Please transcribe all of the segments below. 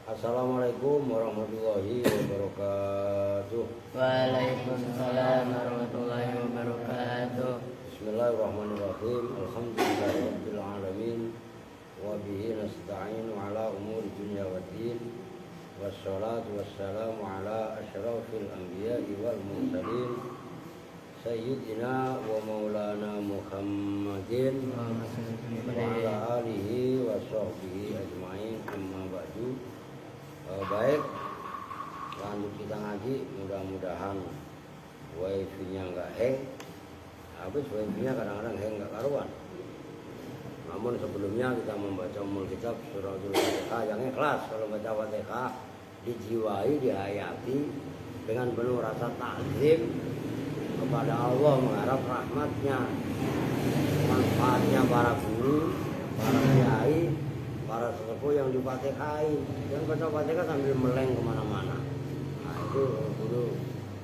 Assalamualaikum warahmatullahi wabarakatuh. Waalaikumsalam warahmatullahi wabarakatuh. Bismillahirrahmanirrahim. Alhamdulillahirabbil alamin. Wa bihi nasta'inu ala umuri dunya waddin. Wassalatu wassalamu ala asyrafil anbiya'i wal mursalin. Sayyidina wa maulana Muhammadin wa ala alihi wa sahbihi ajma'in, amma ba'du. Baik, lanjut kita ngaji. Mudah-mudahan wifi-nya nggak hang. Habis wifi-nya kadang-kadang hang nggak karuan. Namun sebelumnya kita membaca umul kitab suratul Fatihah yang ikhlas. Kalau baca Fatihah dijiwai, dihayati dengan penuh rasa takzim kepada Allah, mengharap rahmatnya, manfaatnya para guru, para kiai, para sesepuh yang difatihai. Yang baca Fatihah sambil meleng kemana-mana. Nah itu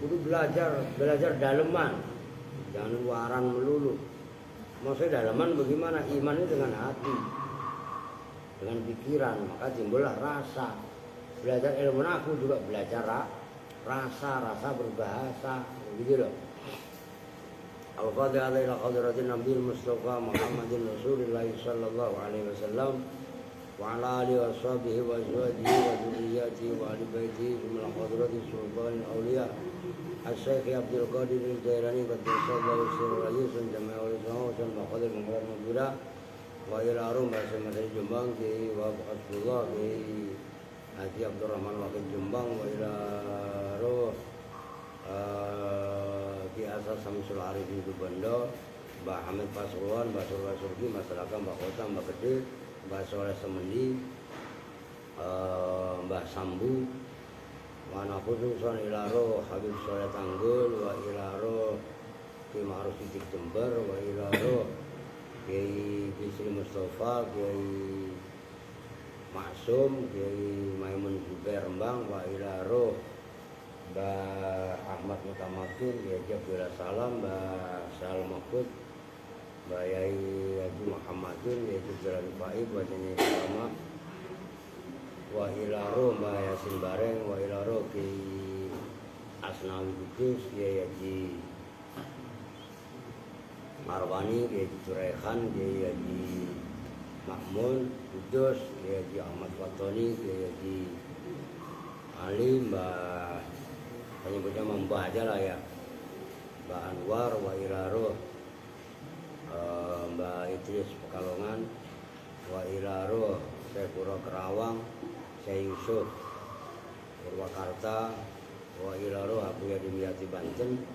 kudu belajar daleman, jangan luaran melulu. Maksudnya daleman bagaimana? Iman itu dengan hati, dengan pikiran, maka timbullah rasa. Belajar ilmu aku juga belajar rasa berbahasa, begitu loh. Al-Fatihah ila hadratin Nabi Mustafa Muhammadin Rasulullah sallallahu alaihi wasallam wa ala alihi wa sahbihi wa azwajihi wa dzurriyyatihi wa ahli baitihi min hadrati sultan auliya Asy-Syaikh Abdul Qadir Al-Jailani qaddasallahu sirrahu sun jama'a wa sawu sun qadir muhammad mubira wa ila arum bahasa Madani Jombang di wa Abdullah di Haji Abdurrahman Wakil Jombang wa ila roh di asas Samsul Arifin Bondo, Mbah Hamid Pasuruan, Mbah Surwa Surgi, Masyarakat Mbah Kota, Mbah Gede, Mbah Soleh Semendi, Mbah Sambu, Wana khususan ilaro Habib Soleh Tanggul, wa ilaro Ki Ma'ruf Sidik Jember, wa ilaro Kiai Bisri Mustafa, Kiai Maksum, Kiai Maimun Zubair Rembang, wa ilaro Mbak Ahmad Mutamakin, Yajab Bila Salam, Mbak Salam Mahfud, Mbak Yai Haji Muhammadin, Yajab Jalan Baik, Wajahnya Selama, wa ilaro Mbak Yasin Bareng, wa ilaro Ki Asnawi Kudus, Yai Haji Marwani, Yai Haji Curehan, Yai Haji Makmun Kudus, Yai Haji Ahmad Fatoni, Yai Haji Ali, Mbak penyebutnya Mbah aja lah ya, Mbak Anwar, wa ilaro Mbak Idris Pekalongan, wa ilaro Syekh Pura Kerawang, Syekh Yusuf Purwakarta, wa ilaro Abu Yadimiyati Banten,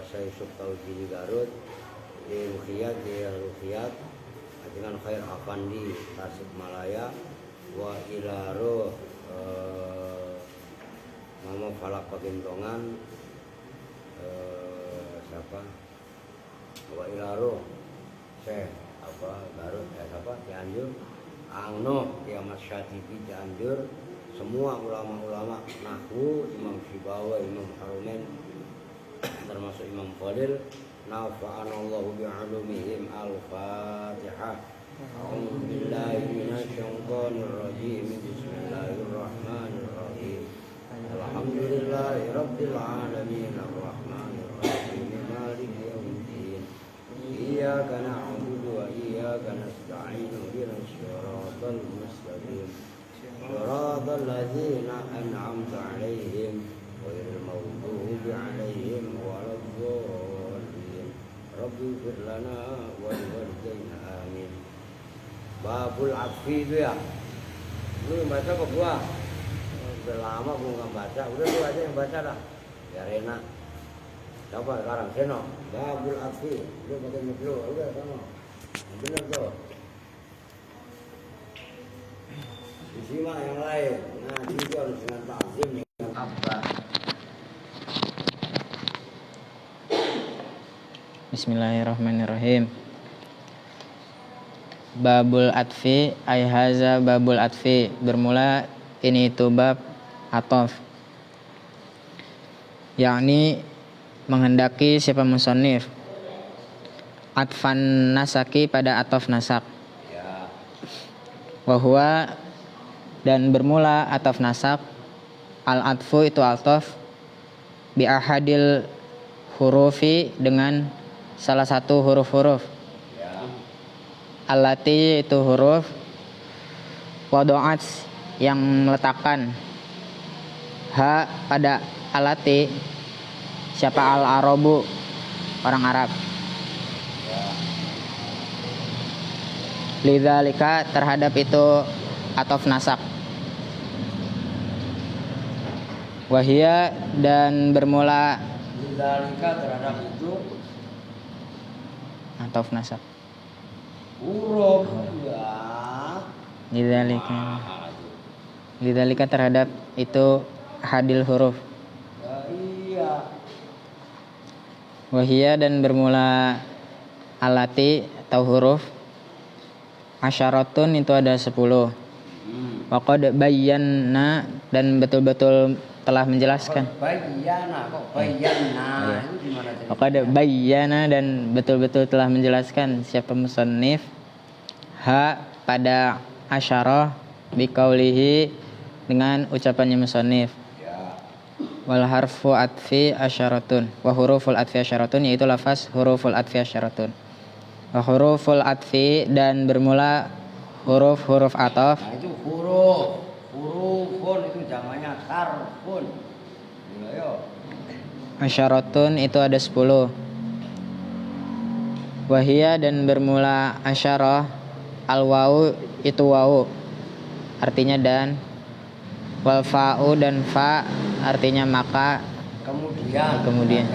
Syekh Yusuf Taujini Garut, di Rukhiyat, di Rukhiyat, dengan Khair Afandi Tasikmalaya, wa ilaro Mama Falak Pakintongan, siapa? Wa ilaro Syekh Garut, siapa? Cianjur, Angno, Kiamat Syatibi Cianjur, semua ulama-ulama nahwu, Imam Syibawa, Imam Harumen, termasuk Imam Fadil, nafa'anallahu bi'alumihim. Al-Fatihah. A'udzu billahi minasyaitonir rajim. Bismillahirrahmanirrahim. Alhamdulillahi rabbil alamin arrahmanir rahim maliki yaumiddin iyyaka na'budu wa iyyaka nasta'in ihdinas siratal mustaqim siratal ladzina an'amta 'alaihim ghairil maghdubi 'alaihim waladdallin rabbi ighfir lana wa liwalidayna amin. Babul Atfi itu ya, lu baca ke gua. Udah lama gue nggak baca, udah lu aja yang baca dah biar enak. Coba sekarang Seno, Babul Atfi, lu pakai mikro, udah sama bener tuh. Disimak yang lain, nah itu harus dengan takzim dengan apa. Bismillahirrahmanirrahim. Babul Atfi, ayhaza Babul Atfi, bermula ini itu bab atof, yakni menghendaki siapa musannif atfan nasaki pada atof nasak, wa huwa dan bermula ataf nasab. Al-atfu itu ataf bi ahadil hurufi dengan salah satu huruf-huruf. Ya. Allati itu huruf wadu'at yang meletakkan ha pada alati. Siapa? Al-arabu, orang Arab. Ya. Lidzalika terhadap itu ataf nasab. Wahia dan bermula Lidzalika terhadap itu ataf nasab. huruf. Ya. Lidzalika. Lidzalika terhadap itu hadil huruf. Ya, iya. Wahia dan bermula alati atau huruf. Asyaratun itu ada 10. Waqad bayyana dan betul-betul telah menjelaskan. Bayyana kok bayyana itu gimana tadi? Waqad bayyana dan betul-betul telah menjelaskan siapa musannif ha pada asyarah biqaulihi dengan ucapannya musannif. Ya. Wal harfu atfi asyaratun wa huruful atfi asyaratun yaitu lafaz huruful atfi asyaratun. Wa huruful atfi dan bermula huruf-huruf ataf. Nah itu huruf. Hurufun itu jamannya harfun. Ayo. Asyaratun itu ada 10. Wahia dan bermula asyarah. Al-wawu itu wawu artinya dan. Wal fa'u dan fa artinya maka. Kemudian.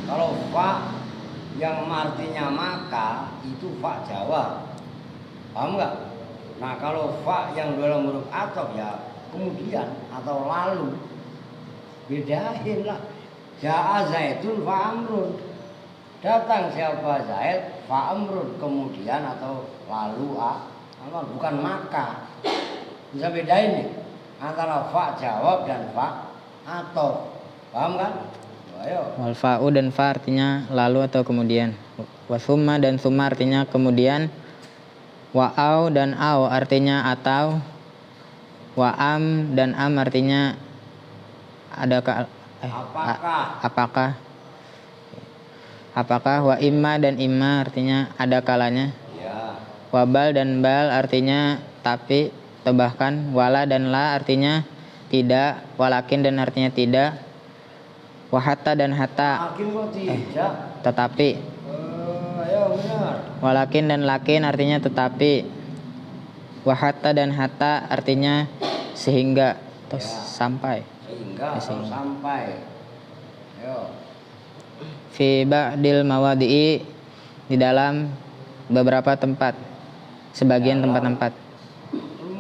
Kalau fa yang artinya maka itu fa Jawa. Paham nggak? Nah kalau fa yang dalam huruf ataf ya kemudian atau lalu, bedain lah. Ja'a Zaidun fa amrun. Datang siapa Zaid fa amrun, kemudian atau lalu bukan maka. Bisa bedain nih antara fa jawab dan fa ataf. Paham kan? Ayo. Wal fa'u dan fa artinya lalu atau kemudian. Wa summa dan summa artinya kemudian. Wa au dan au artinya atau. Wa am dan am artinya apakah. Apakah. Wa imma dan imma artinya ada kalanya. Ya. Wa bal dan bal artinya tapi atau bahkan. Wala dan la artinya tidak. Walakin dan artinya tidak. Wa hatta dan hatta Makin kok tidak. tetapi. Ayo benar. Walakin dan lakin artinya tetapi. Wa hatta dan hatta artinya sehingga atau sampai. Sehingga atau sampai. Ayo. Fi ba'dil mawadi'i di dalam beberapa tempat. Sebagian tempat-tempat.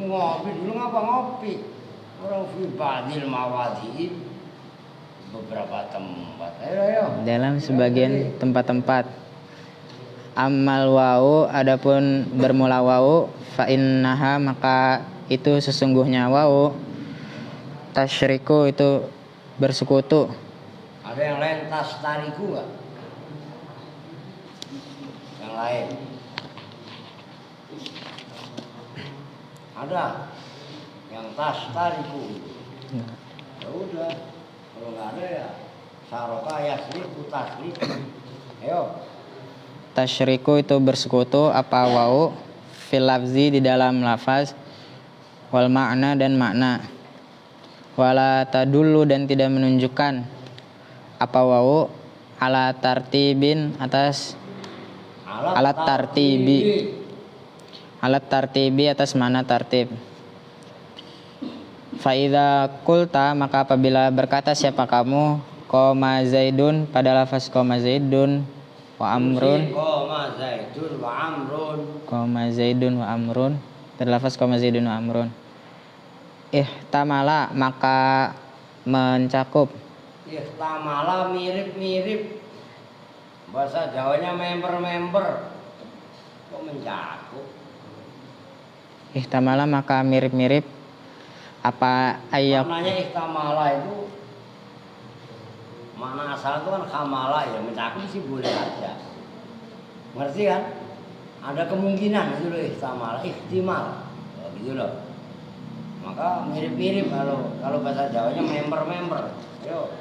Ngopi dulu ngapa ngopi? Orang fi ba'dil mawadi'i beberapa tempat. Ayo. Dalam sebagian tempat-tempat. Amal wawu adapun bermula wawu fa innaha maka itu sesungguhnya wawu tasyriku itu bersekutu. Ada yang lain tas tariku nggak? Yang lain? Ada yang tas tariku. Ya udah, kalau nggak ada ya saroka yasriku tasriku. Ayo. Tasyriku itu bersekutu apa wawu fil lafzi di dalam lafaz wal makna dan makna. Wala tadullu dan tidak menunjukkan apa wawu ala tartibin atas alat tartibi atas mana tartib. Fa idza qulta maka apabila berkata siapa kamu qoma zaidun pada lafaz qoma zaidun wa amrun qoma zaidun wa amrun pada lafaz qoma zaidun wa amrun ihtamala maka mencakup. Ihtamala mirip-mirip. Bahasa Jawanya member-member. Kok mencakup? Ihtamala maka mirip-mirip apa ayat. Maknanya ihtamala itu makna asal itu kan khamala ya, mencakup sih boleh aja. Ngerti kan? Ada kemungkinan gitu loh ihtamala, ihtimal. Gitu loh. Maka mirip-mirip kalau bahasa Jawanya member. Yo.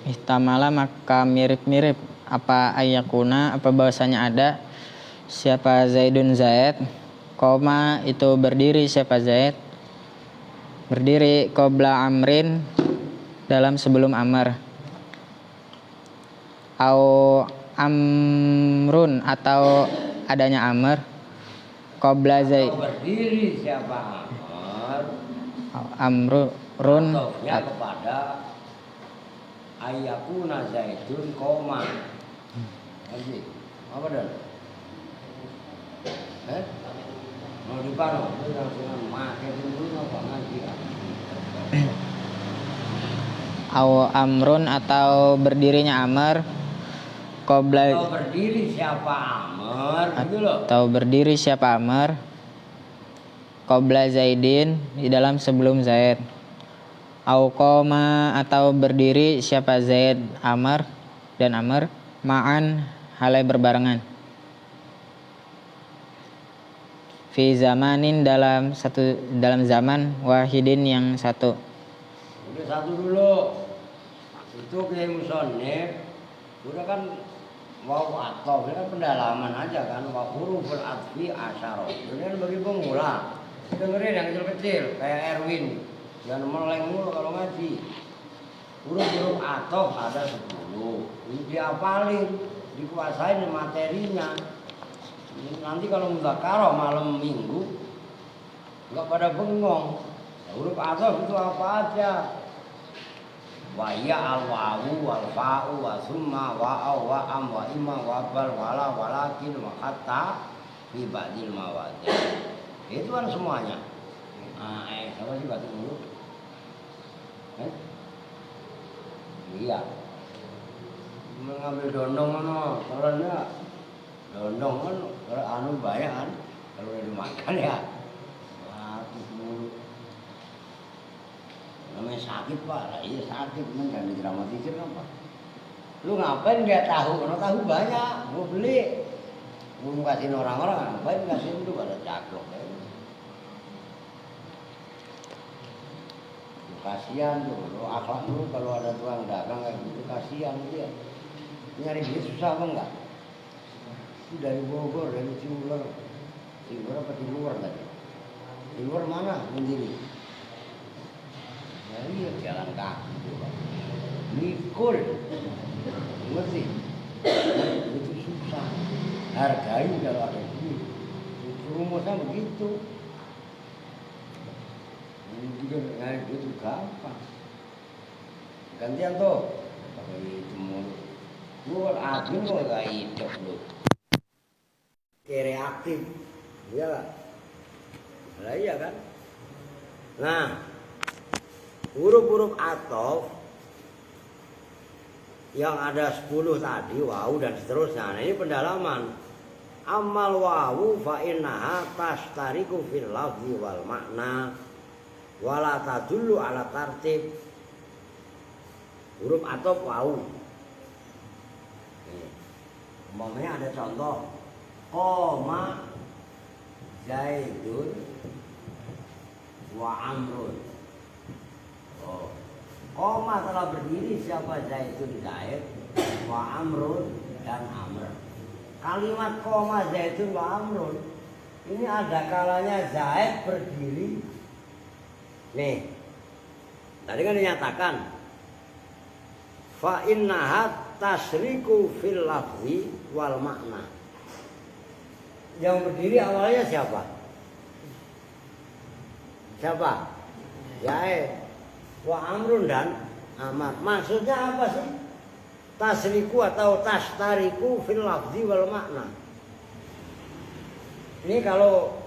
Ihtamala maka mirip-mirip apa ayakuna apa bahwasanya ada siapa Zaidun Zaid, koma itu berdiri siapa Zaid, berdiri qabla amrin dalam sebelum Amr, au amrun atau adanya Amr qabla Zaid, Berdiri siapa Amr, amrun kepada ayakuna Zaidun koma. Lagi apa dan? Mau dipano, dengan makan dulu apa ngaji? Au amrun atau berdirinya Amr qabla Atau berdiri siapa Amr gitu loh. Atau berdiri siapa Amr qabla Zaidin di dalam sebelum Zaid. Au qoma atau berdiri siapa Zaid Amr dan Amr ma'an halai berbarengan. Fi zamanin dalam zaman wahidin yang satu. Udah satu dulu. Itu kayak musonif. Udah kan wau atau ini kan pendalaman aja kan. Wa huruful atfi asyara. Ini kan bagi pemula. Dengerin yang kecil-kecil kayak Erwin. Jangan meleng mulu kalau ngaji. Huruf-huruf atof ada 10. Ini diapalin, dikuasain materinya. Nanti kalau mudzakarah malam minggu enggak pada bengong. Huruf atof itu apa aja? Wa ya al wawu wal fa'u wa summa wa au wa am wa imma wa bal wala walakin wa hatta fi ba'dil mawadi'. Itu kan semuanya. Nah, siapa sih batik dulu? Iya. Mengambil dondong mana? Soalnya dondong kan kalau anu banyak kan kalau udah dimakan ya. Batuk mulu. Namanya sakit Pak, lah iya sakit kan jangan didramatisir apa. Lu ngapain dia tahu? Karena tahu banyak, mau beli. Mau kasihin orang-orang, ngapain kasihin lu pada caklok ya. Kasihan tuh, lo akhlak lu kalau ada tukang dagang kayak gitu kasihan dia. Nyari duit susah apa enggak? Dari Bogor, dari Ciuler. Ciuler apa di luar tadi? Di luar mana sendiri? Ya iya jalan kaki juga. Mikul, ngerti? Itu susah. Hargai kalau ada duit. Rumusnya begitu. Ini juga nyari duit itu gampang. Gantian tuh, pakai itu mulu. Lu kan admin kok gak hidup lu. Reaktif, iya lah. Lah iya kan? Nah, huruf-huruf atof yang ada 10 tadi, wawu dan seterusnya. Nah ini pendalaman. Amal wawu fa innaha tastariku fil lafzi wal makna wala tadullu ala tartib. Huruf atof wawu. Umpamanya ada contoh qoma Zaidun wa Amrun. Oh, qoma telah berdiri siapa Zaidun Zaid wa Amrun dan Amr. Kalimat qoma Zaidun wa Amrun ini ada kalanya Zaid berdiri. Nih, tadi kan dinyatakan fa innaha tasriku fil lafzi wal makna. Yang berdiri awalnya siapa? Siapa? Zaid wa Amrun dan Amr. Maksudnya apa sih? Tasriku atau tastariku fil lafzi wal makna. Ini kalau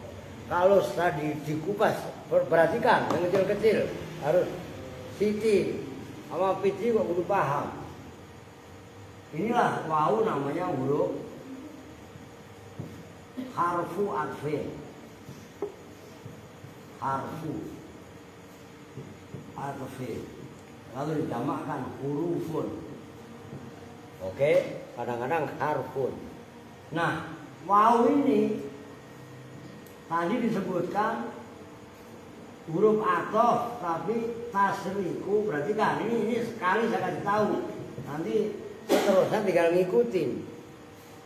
tadi dikupas, perhatikan yang kecil-kecil harus Siti sama Pici kok kudu paham. Inilah wawu namanya huruf harfu atfin. Harfu atfin. Lalu dijamakkan hurufun. Oke, kadang-kadang harfun. Nah, wawu ini tadi disebutkan huruf atof tapi tasriku, berarti kan ini sekali saya kasih tahu, nanti seterusnya tinggal ngikutin.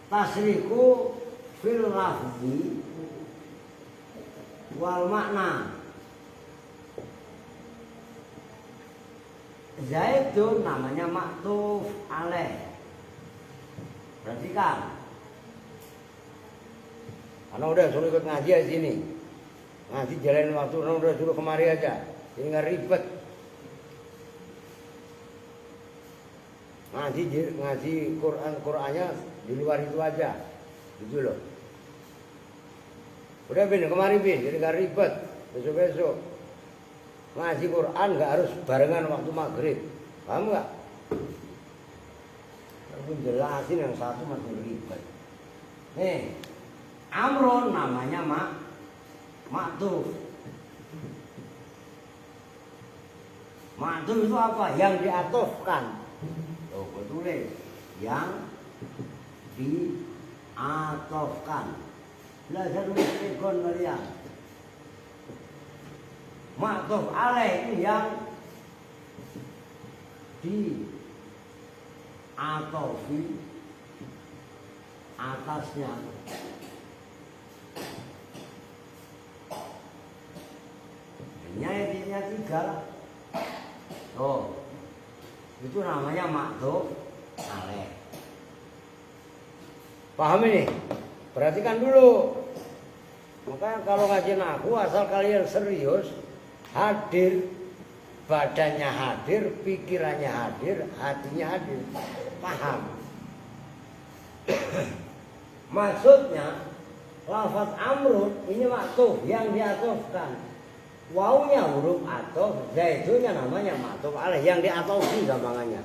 Tasriku fil lafzi wal makna. Zaidun namanya maktuf alaih. Perhatikan. Karena udah suruh ikut ngaji di sini. Ngaji jalanin waktu, udah suruh kemari aja. Jadi nggak ribet. Ngaji Qurannya di luar itu aja. Gitu loh. Udah Bin, kemari Bin, jadi nggak ribet. Besok-besok ngaji Quran nggak harus barengan waktu maghrib, paham nggak? Aku jelasin yang satu masih ribet. Nih, Amrun namanya maktuf. Maktuf itu apa? Yang diatofkan. Oh, betul. Yang diatofkan. Belajar nulis kalian. Maktuf alaih itu yang diatofi atasnya. Intinya 3. Oh, itu namanya maktuf alaih. Paham ini? Perhatikan dulu. Makanya kalau ngaji nahwu asal kalian serius, hadir, badannya hadir, pikirannya hadir, hatinya hadir. Paham? Maksudnya lafaz amrun ini maktuf yang diatofkan. Wawunya huruf atof, zaidunnya namanya maktuf alaih yang diatofi gampangannya.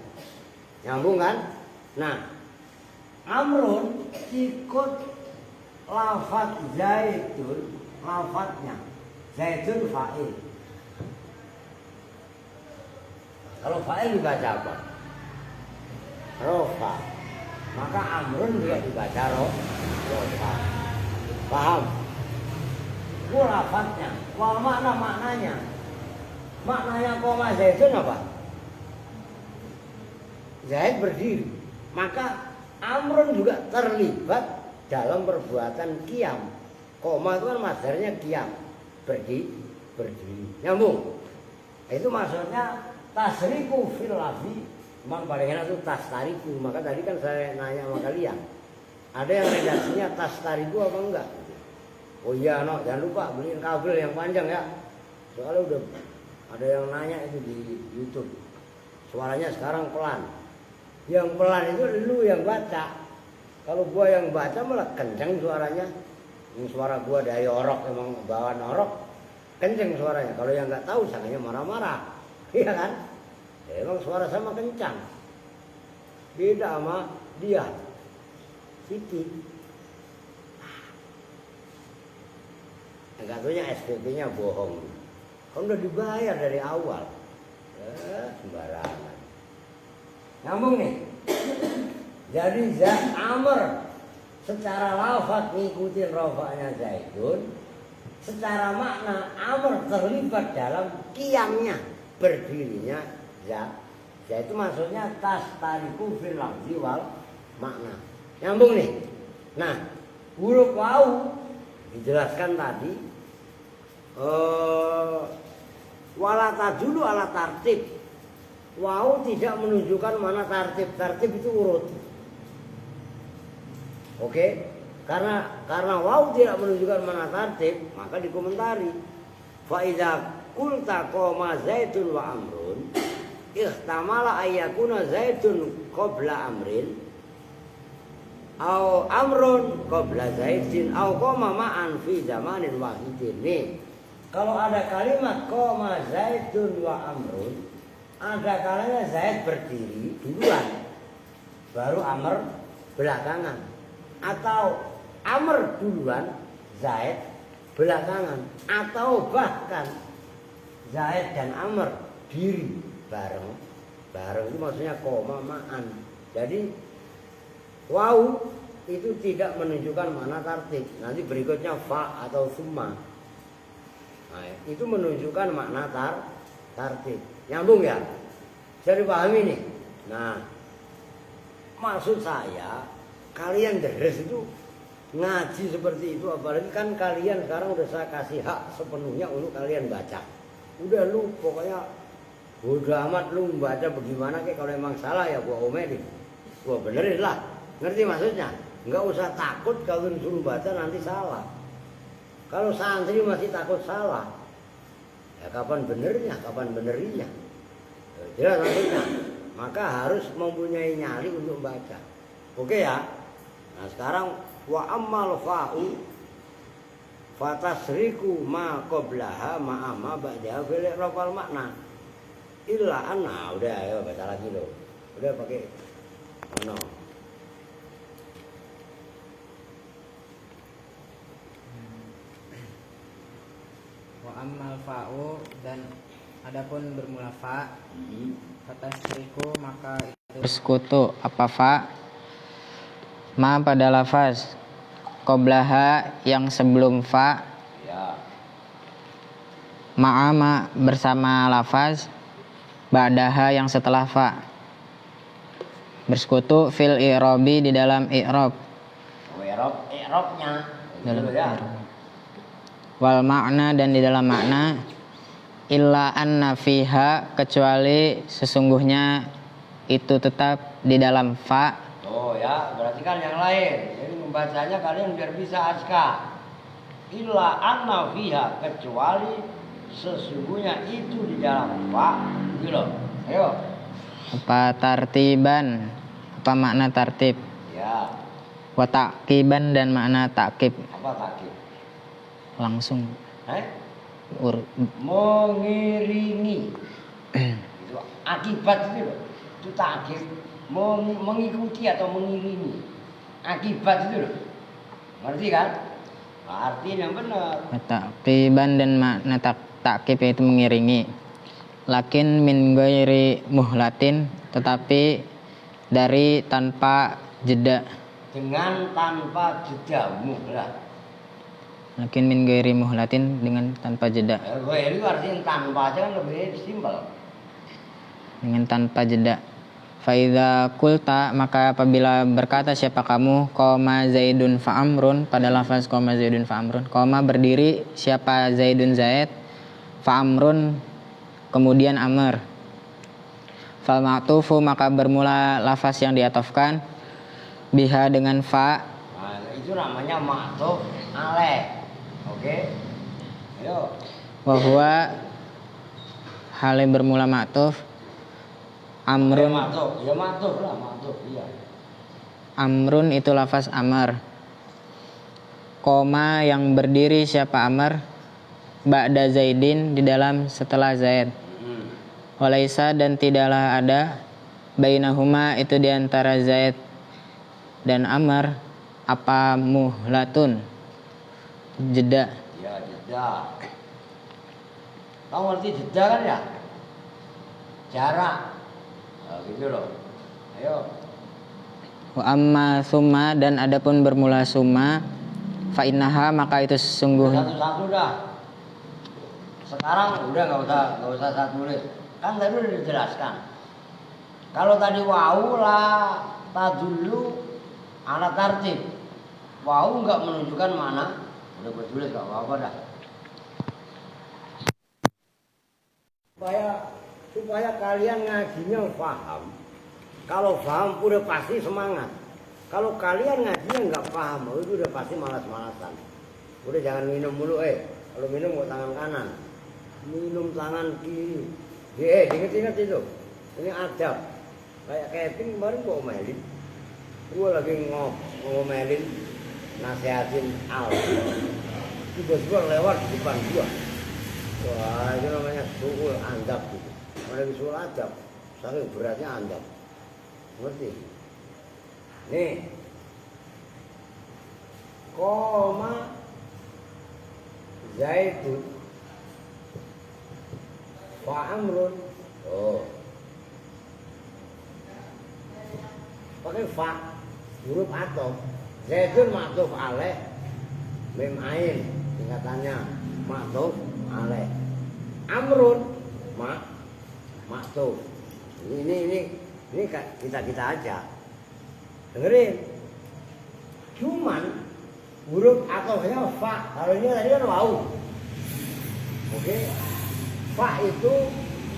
Nyambung kan? Nah, amrun ikut lafaz zaidun, lafaznya zaidun fa'il. Kalau fa'il dibaca apa? Rofa. Maka amrun juga dibaca rofa. Paham? Itu lafaznya. Wal maknanya. Maknanya koma zaidun apa? Zaid berdiri. Maka amrun juga terlibat dalam perbuatan qiyam. Koma itu kan masdarnya qiyam. Berdiri. Nyambung. Itu maksudnya tasriku fil lafzi. Memang paling enak itu tastariku. Maka tadi kan saya nanya sama kalian, ada yang redaksinya tastariku apa enggak? Oh iya, no, jangan lupa beliin kabel yang panjang ya. Soalnya udah ada yang nanya itu di YouTube. Suaranya sekarang pelan. Yang pelan itu lu yang baca. Kalau gua yang baca malah kenceng suaranya. Ini suara gua dari orok, emang bawa norok, kenceng suaranya. Kalau yang nggak tahu sangatnya marah-marah, iya kan? Ya, emang suara sama kencang. Beda sama dia, Siti. Nggak taunya SPP-nya bohong. Kan udah dibayar dari awal. Sembarangan. Nyambung nih. Jadi Zaid Amr secara lafaz ngikutin rofanya Zaidun, secara makna Amr terlibat dalam qiyamnya, berdirinya Zaid. Zaid itu maksudnya tastariku fil lafzi wal makna. Nyambung nih. Nah, huruf wawu dijelaskan tadi wala tadulu ala tartib. Wawu tidak menunjukkan mana tartib. Tartib itu urut. Oke, karena wawu tidak menunjukkan mana tartib, maka dikomentari. Fa idza qulta qoma zaidun wa amrun, ihtamala ayyakuna zaidun qabla amrin, au amrun qabla zaidin, au qoma ma'an fi zamanin wahidin. Nih, kalau ada kalimat qoma zaidun wa amrun, ada kalanya Zaid berdiri duluan, baru Amr belakangan. Atau Amr duluan, Zaid belakangan. Atau bahkan Zaid dan Amr diri bareng. Bareng itu maksudnya koma ma'an. Jadi wawu itu tidak menunjukkan mana tartib. Nanti berikutnya fa atau summa. Nah, itu menunjukkan makna tartib. Nyambung ya? Bisa dipahami nih. Nah, maksud saya kalian deres itu ngaji seperti itu, apalagi kan kalian sekarang udah saya kasih hak sepenuhnya untuk kalian baca. Udah lu pokoknya bodo amat lu baca bagaimana kayak, kalau emang salah ya gua omelin, gua benerin lah. Ngerti maksudnya? Nggak usah takut kalau disuruh baca nanti salah. Kalau santri masih takut salah, ya kapan benernya, kapan benerinya? Jelas maksudnya. Maka harus mempunyai nyali untuk baca. Oke ya? Nah sekarang wa ammal fa'u fatasriku ma qablaha ma amma ba'daha fil i'rab makna illa anna. Udah ayo baca lagi lo. Udah pakai ono. Wa ammal fa'u, dan adapun bermula fa, fatasriku maka itu bersekutu apa fa ma pada lafaz qablaha yang sebelum fa Ya. ma'ama bersama lafaz ba'daha yang setelah fa, bersekutu fil i'rabi di dalam i'rab, I'rabnya dalam ya. i'rab, wal makna dan di dalam makna, illa anna fiha kecuali sesungguhnya itu tetap di dalam fa. Oh ya, berarti kan yang lain. Jadi membacanya kalian biar bisa aska. Illa anna fiha kecuali sesungguhnya itu di dalam fa. Gitu loh. Ayo. Apa tartiban, apa makna tartib, Ya. wa taqiban dan makna takib, Apa takib? langsung Mengiringi. Itu akibat itu loh. Itu takib. Mengikuti atau mengiringi. Akibat itu loh. Ngerti kan? Artinya yang benar. taqiban dan makna takib yaitu mengiringi. Lakin min ghairi muhlatin, tetapi dari tanpa jeda. Dengan tanpa jeda muhlah. Lakin min ghairi muhlatin, dengan tanpa jeda. Itu artinya tanpa aja kan lebih simpel. Dengan tanpa jeda. Faidza kulta, maka apabila berkata siapa kamu, qoma zaidun fa amrun, pada lafaz qoma zaidun fa amrun, qoma berdiri siapa zaidun zaid, fa amrun kemudian amr, fal ma'tufu maka bermula lafaz yang diatofkan biha dengan fa. Nah, itu namanya ma'tuf alaih. Oke. Ayo. Wa huwa hal yang bermula ma'tuf amrun. Ya ma'tuf lah, ma'tuf iya. Amrun itu lafaz amr. Koma yang berdiri siapa amr, ba'da zaidin di dalam setelah zaid. Walaisa dan tidaklah ada bainahuma itu di antara zaid dan amr apa muhlatun, jeda. Ya jeda. Kamu ngerti jeda kan ya? Jarak. Nah, gitu loh. Ayo. Wa amma summa, dan adapun bermula summa, fa innaha maka itu sesungguhnya. Satu-satu dah. Sekarang udah nggak usah saya tulis. Kan tadi udah dijelaskan. Kalau tadi wau la tadullu ala tartib. Wau nggak menunjukkan mana. Udah gue tulis nggak apa-apa dah. Supaya kalian ngajinya paham. Kalau paham udah pasti semangat. Kalau kalian ngajinya nggak paham, itu udah pasti malas-malasan. Udah jangan minum mulu, kalau minum kok tangan kanan, minum tangan kiri. Ingat-ingat itu. Ini adab. Kayak Kevin kemarin gua omelin. Gua lagi ngomelin, nasihatin Al. Tiba-tiba lewat di depan gua. Wah, itu namanya suul andap gitu. Mana suul adab, saking beratnya andap. Ngerti? Nih, koma zaitun fa amrun. Oh, pakai fa huruf atau zaitun maktuf alaih mim ain tingkatannya maktuf alaih. Amrun maktub. Ini kita aja. Dengerin. Cuman huruf atofnya fa. Kalau ini tadi kan wau. Oke. Fa itu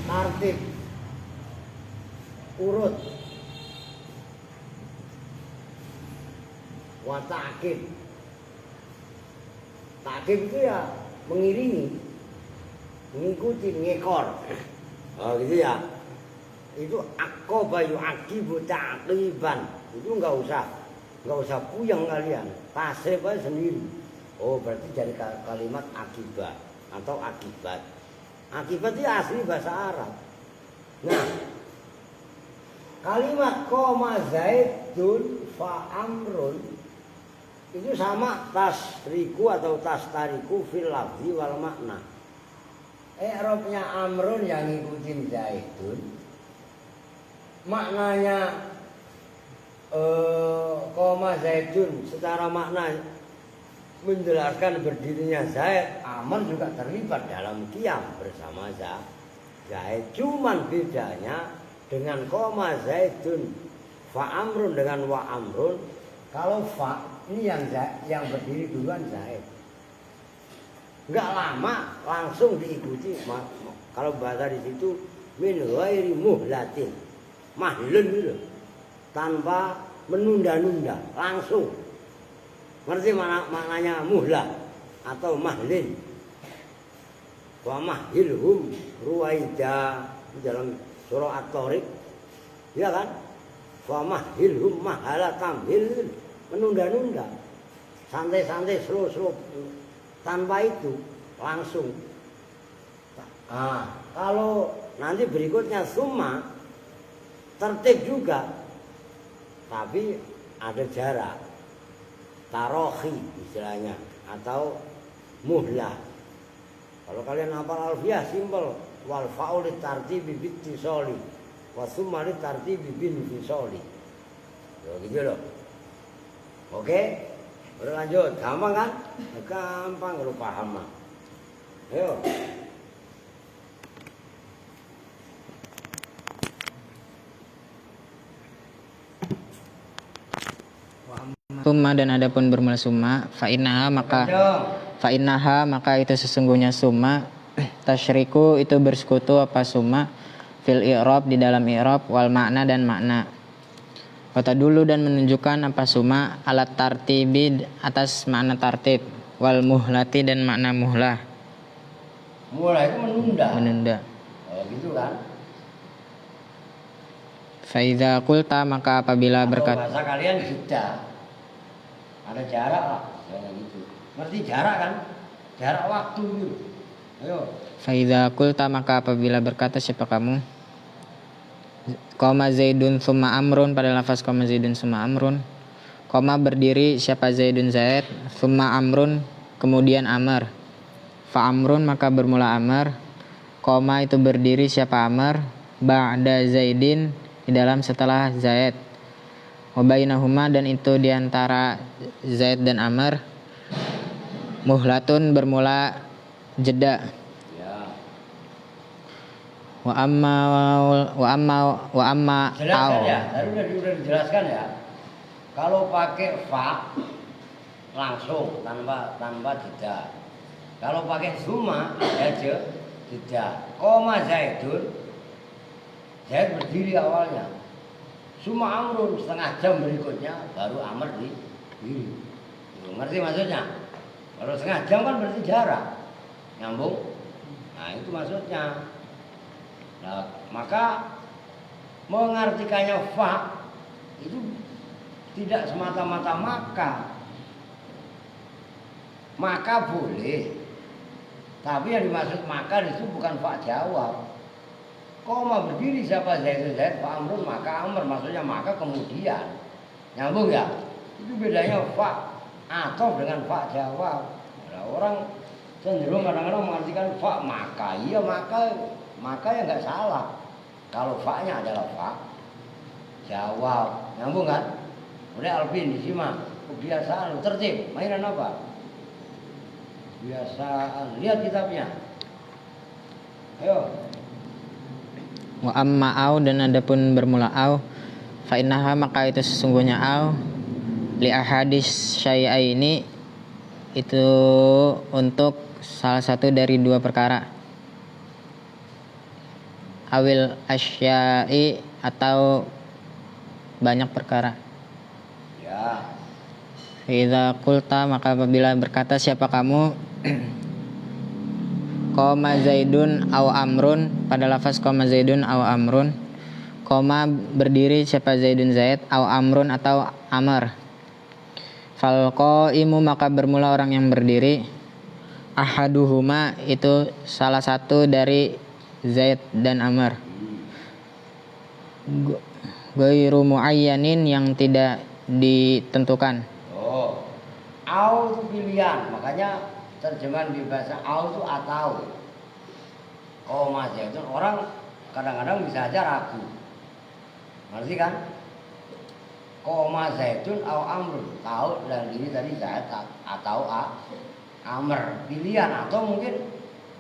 tartib urut. Wa ta'kid. Ta'kid itu ya mengiringi, mengikuti, ngekor. Oh gitu ya. Itu aqaba yu'aqibu ta'qiban. Itu enggak usah puyeng kalian. Tasrif aja sendiri. Oh berarti dari kalimat akibat atau akibat. Akibat itu asli bahasa Arab. Nah, kalimat koma zaidun fa amrun itu sama tasriku atau tastariku fil lafzi wal makna. I'rabnya amrun yang ngikutin zaidun. Maknanya koma zaidun secara makna menjelaskan berdirinya Zaid. Amr juga terlibat dalam qiyam bersama Zaid. Cuman bedanya dengan koma zaidun fa amrun dengan wa amrun. Kalau fa ini yang berdiri duluan Zaid. Enggak lama langsung diikuti. Kalau bahasa di situ min ghairi muhlatin. Mahlun gitu. Tanpa menunda-nunda, langsung. Ngerti maknanya muhlah atau mahlin. Wa mahilhum ruwaida dalam surah At-Tariq. Ya kan? Wa mahilhum mahala tamhil, menunda-nunda. Santai-santai, slow-slow. Tanpa itu langsung. Kalau nanti berikutnya summa tertib juga. Tapi ada jarak. Tarohi istilahnya atau muhlah. Kalau kalian hafal alfiyah simpel wal faul tartibi bittisali wa summa tartibi bin fisali. Gitu loh. Oke? Udah lanjut, gampang kan? Gampang lu paham mah. Ayo. Summa dan adapun bermula summa fa innaha maka itu sesungguhnya summa tasyriku itu bersekutu apa summa fil i'rab di dalam i'rab wal makna dan makna. Kata dulu dan menunjukkan apa summa alat tartibi atas makna tartib wal muhlati dan makna muhlah. Muhlah itu menunda. Oh gitu kan? Fa idza qulta maka apabila berkata bahasa kalian jeda. Ada jarak lah, kayak gitu. Ngerti jarak kan? Jarak waktu gitu. Ayo. Fa idza qulta maka apabila berkata siapa kamu? Koma Zaidun summa amrun pada lafaz koma Zaidun summa amrun. Koma berdiri siapa Zaidun Zaid, summa amrun kemudian Amr. Fa amrun maka bermula Amr. Koma itu berdiri siapa Amr, ba'da Zaidin di dalam setelah Zaid. Wabainahuma dan itu diantara Zaid dan Amr muhlatun bermula jeda. Wa amma jelaskan ya, tadi udah dijelaskan ya. Kalau pakai fa langsung tanpa jeda. Kalau pakai summa ya jeda. Koma Zaidun, Zaid berdiri awalnya. Summa amrun setengah jam berikutnya baru Amr diri. Ngerti maksudnya? Kalau setengah jam kan berarti jarak. Nyambung? Nah itu maksudnya. Nah, maka mengartikannya fa itu tidak semata-mata maka boleh, tapi yang dimaksud maka itu bukan fa jawab. Koma berdiri siapa Zaid fa amrun maka Amr, maksudnya maka kemudian. Nyambung ya? Itu bedanya fa atau dengan fa jawab. Nah, orang cenderung kadang-kadang mengartikan fa maka, iya maka ya nggak salah. Kalau fa-nya adalah fa jawab, nyambung kan? Mulai Alvin disimak, kebiasaan tertib, mainan apa? Kebiasaan, lihat kitabnya. Wa amma au dan adapun bermula au fa innaha maka itu sesungguhnya au li ahadis syai'aini itu untuk salah satu dari dua perkara, awil asya'i atau banyak perkara. Ya. Idza qulta maka apabila berkata siapa kamu qoma zaidun aw amrun, pada lafaz qoma zaidun aw amrun, qoma berdiri siapa zaidun zaid, aw amrun atau amr, fal qaimu maka bermula orang yang berdiri, ahaduhuma itu salah satu dari zaid dan amr, ghairu muayyanin yang tidak ditentukan. Oh, au itu pilihan, makanya terjemahan di bahasa au itu atau. Koma zaitun, orang kadang-kadang bisa aja ragu, ngerti kan? Koma zaitun au amrun, tahu dan ini tadi zaid atau amr, pilihan. Atau mungkin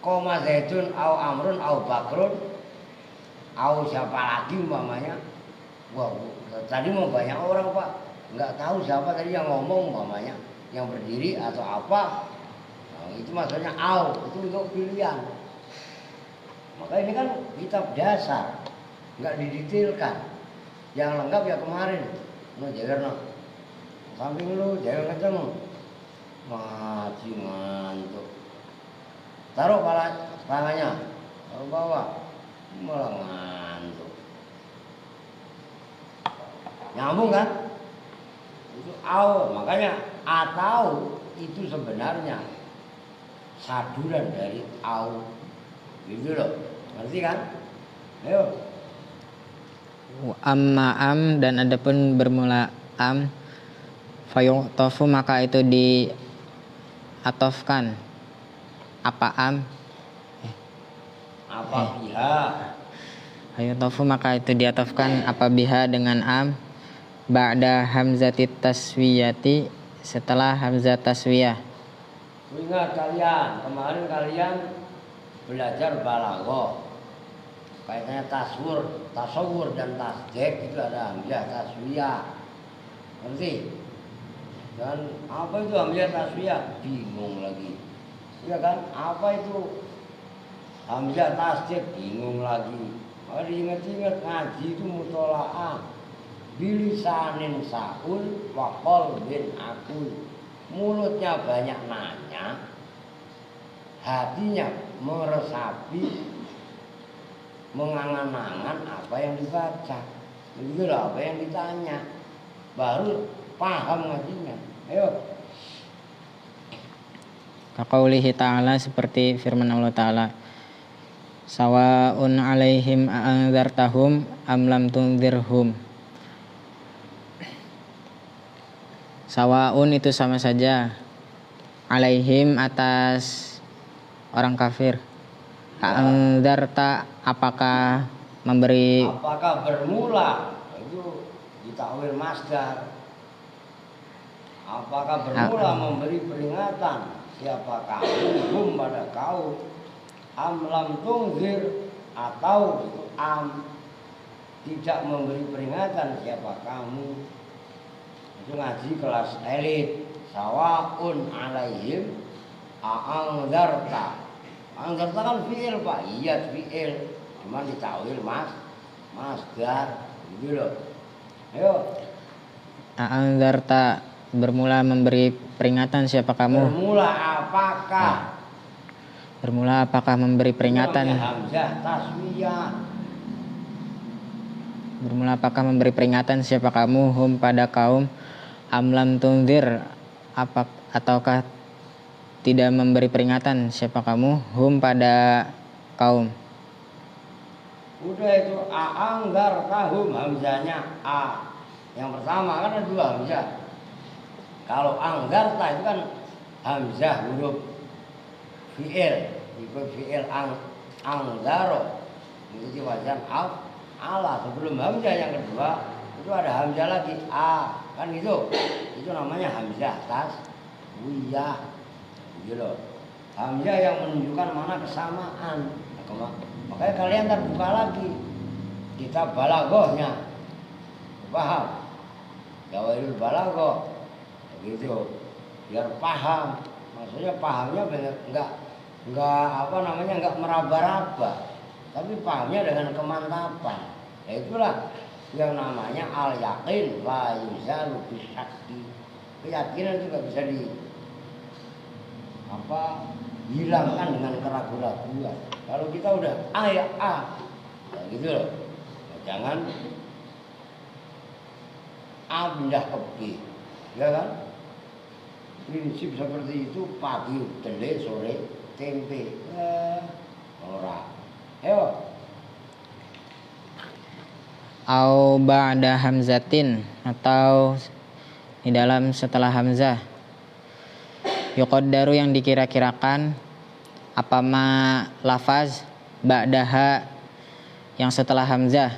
koma zaitun au amrun au bakrun au siapa lagi umpamanya. Wah, tadi mau banyak orang pak, nggak tahu siapa tadi yang ngomong umpamanya, yang berdiri atau apa. Nah, itu maksudnya au, itu untuk pilihan. Maka ini kan kitab dasar, nggak didetailkan. Yang lengkap ya kemarin, no jaga no, samping lu jaga kenceng, ngaji ngantuk. Taruh palanya, taruh bawah, malah ngantuk. Nyambung kan? Itu au, makanya atau itu sebenarnya saduran dari au, gitu loh, ngerti kan? Ayo. Amma am dan adapun bermula am fayu'tafu maka itu diatofkan apa am Apa biha? fayu'tafu maka itu diatofkan apa biha dengan am ba'da hamzatit taswiyati, setelah hamzah taswiyah. Ingat kalian, kemarin kalian belajar balaghah. Kaitannya tasawur dan tasdek itu ada hamzah taswiyah. Ngerti? Dan apa itu hamzah taswiyah? Bingung lagi. Iya kan? Apa itu hamzah tasdek? Bingung lagi. Maka diingat-ingat ngaji itu mutola'ah. Bilisanin sa'ul wa qalbin akul. Mulutnya banyak nanya, hatinya meresapi, mengangan-angan apa yang dibaca. Begitu lah apa yang ditanya, baru paham ngajinya. Ayo. Kaqaulihi ta'ala, seperti firman Allah Ta'ala, sawa'un alaihim a'anzartahum am lam tunzirhum. Sawa'un itu sama saja, alaihim atas orang kafir, a'anzarta apakah memberi, Apakah bermula, itu ditakwil masdar. Apakah bermula memberi peringatan siapa kamu hum pada kaum, am lam tungzir, atau am tidak memberi peringatan siapa kamu. Itu ngaji kelas elit. Sawa'un alaihim a'anzarta. A'anzarta kan fi'il pak, iya fi'il, cuman ditawil masdar gitu loh. Ayo. a'anzarta bermula memberi peringatan siapa kamu, bermula apakah memberi peringatan, Hamzah taswiyah. bermula apakah memberi peringatan siapa kamu hum pada kaum, amlam tunzir ataukah tidak memberi peringatan siapa kamu hum pada kaum. Udah itu a'anggar tahum, hamzahnya a. Yang pertama kan ada dua hamzah. Kalau anggarta itu kan hamzah huruf fi'il, itu fi'il anggaro. Itu wazan ala. Sebelum hamzah yang kedua itu ada hamzah lagi a, kan gitu. Itu namanya hamzah taswiyah. Gitu loh. Hamzah yang menunjukkan mana kesamaan. Makanya kalian terbuka lagi. kita balaghahnya. Paham? Jawairul balaghah. Begitu. Biar paham. Maksudnya pahamnya enggak apa namanya, enggak meraba-raba. Tapi pahamnya dengan kemantapan. Ya itulah yang namanya al-yaqin la yuzalu bisyakki. Keyakinan itu enggak bisa hilangkan dengan keraguan-keraguan. Kalau kita udah A ya A, ya gitu loh. Jangan A pindah ke B, ya kan? Prinsip seperti itu pagi tele, sore tempe, ora. Ayo. Au ba'da hamzatin, atau di dalam setelah hamzah. Yuqaddaru yang dikira-kirakan apama lafaz ba'daha yang setelah hamzah,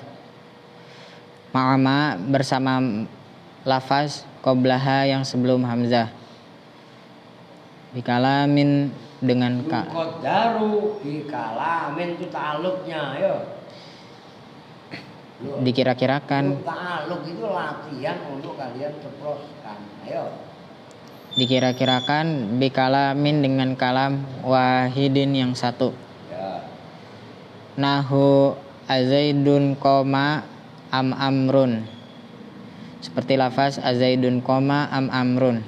ma'ama bersama lafaz qablaha yang sebelum hamzah, bikalamin dengan Yuqaddaru bikalamin itu ta'alluqnya, ayo. Dikira-kirakan. Ta'alluq itu latihan untuk kalian ceploskan, ayo. Dikira-kirakan bikalamin dengan kalam wahidin yang satu. Ya. Nahu azaidun koma am amrun. Seperti lafaz azaidun koma am amrun.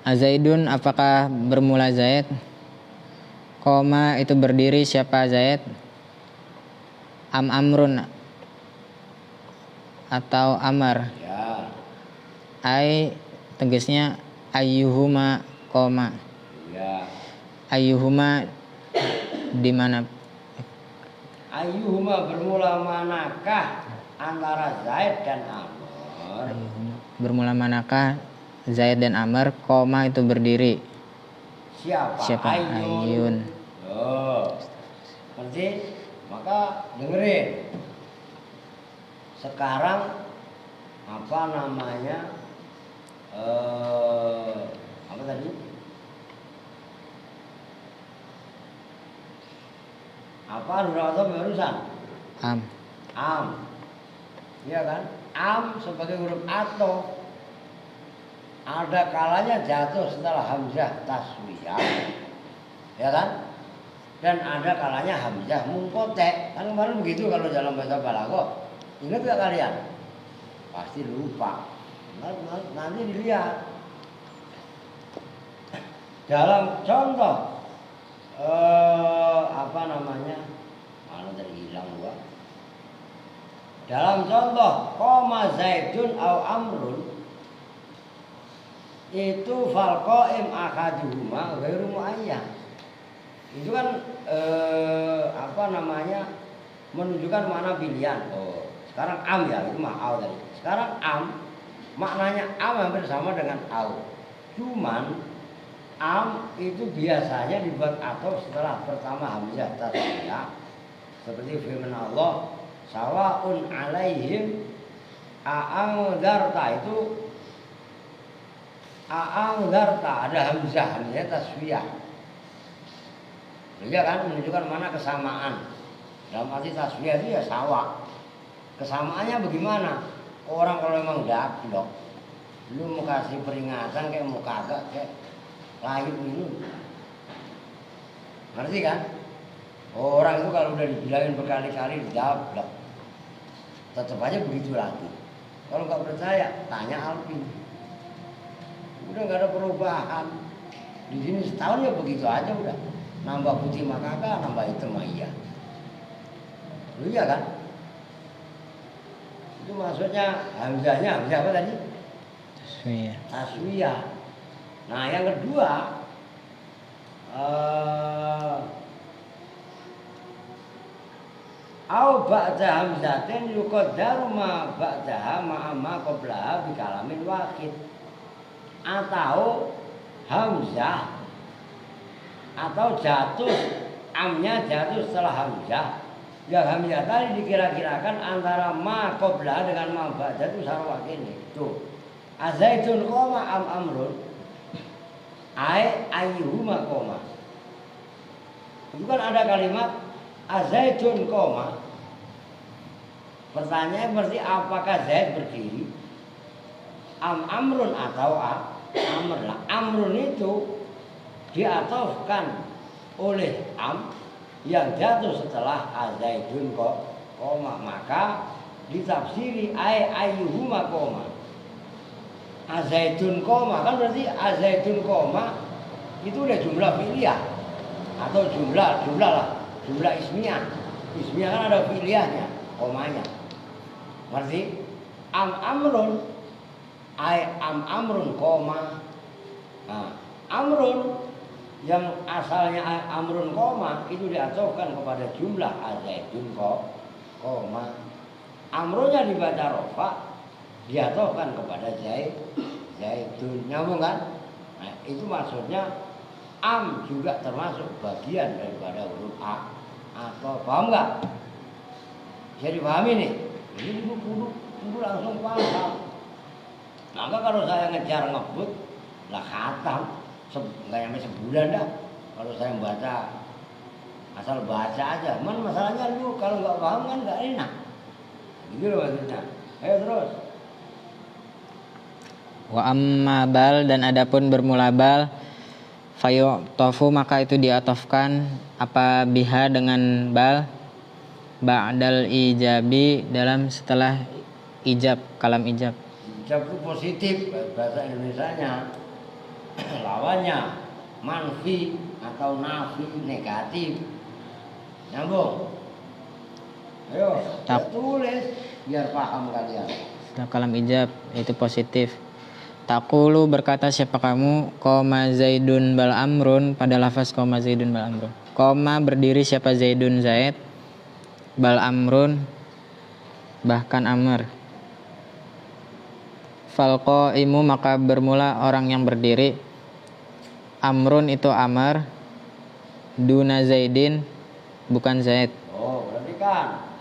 Azaidun apakah bermula Zaid? Koma itu berdiri siapa Zaid? Am amrun atau amar. Ya. Ai tegasnya ayyuhuma koma. Ya. Ayyuhuma di mana? Ayyuhuma bermula manakah antara Zaid dan Amr? Bermula manakah Zaid dan Amr? Koma itu berdiri. Siapa? Ayyun. Oh. Ngerti? Maka dengerin. Sekarang apa namanya? Apa tadi? Apa huruf atau barusan? Am. Iya kan? Am sebagai huruf atau. Ada kalanya jatuh setelah hamzah taswiyah. Ya kan? Dan ada kalanya hamzah munqati'. Kan kemarin begitu kalau dalam bahasa balaghah. Ingat gak kalian? Pasti lupa. Nanti dilihat. Dalam contoh apa namanya? Mana tadi hilang gua. Dalam contoh qoma Zaidun au Amrun, itu fal qaim ahaduhuma ghairu muayyan. Itu kan apa namanya, menunjukkan makna pilihan. Oh, sekarang am ya, itu ma'au tadi. Sekarang am, maknanya am hampir sama dengan au. Cuman am itu biasanya dibuat atau setelah pertama hamzah tasniyah. Seperti firman Allah, sawaun alaihim a'angdarta, itu a'angdarta ada hamzah tasniyah. Iya kan, menunjukkan mana kesamaan. Dalam arti tasbih itu ya sawa. Kesamaannya bagaimana? Orang kalau memang dablok, lu mau kasih peringatan kayak mau kagak kayak lahir ini. Ngerti kan? Orang itu kalau udah dibilangin berkali-kali dablok, tetap aja begitu lagi. Kalau nggak percaya, tanya Alvin. Udah nggak ada perubahan. Di sini setahun ya begitu aja udah. Nambah putih mah kagak, nambah hitam mah iya. Lu iya kan? Itu maksudnya hamzahnya apa tadi? Taswiyah. Nah yang kedua, au ba'da hamzatin yuqaddaru ma ba'daha ma qablaha bi kalamin wahid. Atau hamzah atau jatuh, amnya jatuh setelah hamzah. Yang hamzah tadi dikira-kirakan antara ma qabla dengan ma ba'da itu sarwa ini. Tuh. Azaidun qoma am amrun. Ayyuhuma qoma. Itu kan ada kalimat azaidun qoma. Pertanyaan berarti apakah Zaid berdiri? Amrun atau amr lah. Amrun itu diatofkan oleh yang jatuh setelah Zaidun koma, maka ditafsiri ayyuhuma koma. Zaidun koma kan berarti Zaidun koma itu udah jumlah fi'liyah atau jumlah lah, jumlah ismiyah. Ismiyah kan ada fi'liyahnya, komanya. Berarti amrun amrun koma. Nah, amrun yang asalnya amrun koma itu diatofkan kepada jumlah Zaidun koma. Amrunnya dibaca rofa, diatofkan kepada Zaidun. Nyambung kan? Nah, itu maksudnya juga termasuk bagian daripada huruf atau paham nggak? Jadi paham ini? Ini kudu langsung paham. Maka kalau saya ngejar ngebut lah khatam nggak nyampe sebulan dah. Kalau saya baca asal baca aja. Masalahnya lu kalau nggak paham kan nggak enak. Gitu loh maksudnya. Ayo terus. Wa amma bal dan adapun bermula bal fayu'tafu maka itu diatofkan apa biha dengan bal ba'dal ijabi dalam setelah ijab, kalam ijab. Ijab itu positif bahasa Indonesianya. Lawannya manfi atau nafi negatif. Nyambung. Ayo, tulis biar paham kalian. Setelah kalam ijab itu positif. Taqulu berkata siapa kamu koma Zaidun bal amrun pada lafaz koma Zaidun bal amrun. Koma berdiri siapa Zaidun Zaid bal amrun bahkan amr. Falqaimu maka bermula orang yang berdiri. Amrun itu amr. Duna Zaidin bukan Zaid. Oh, berarti kan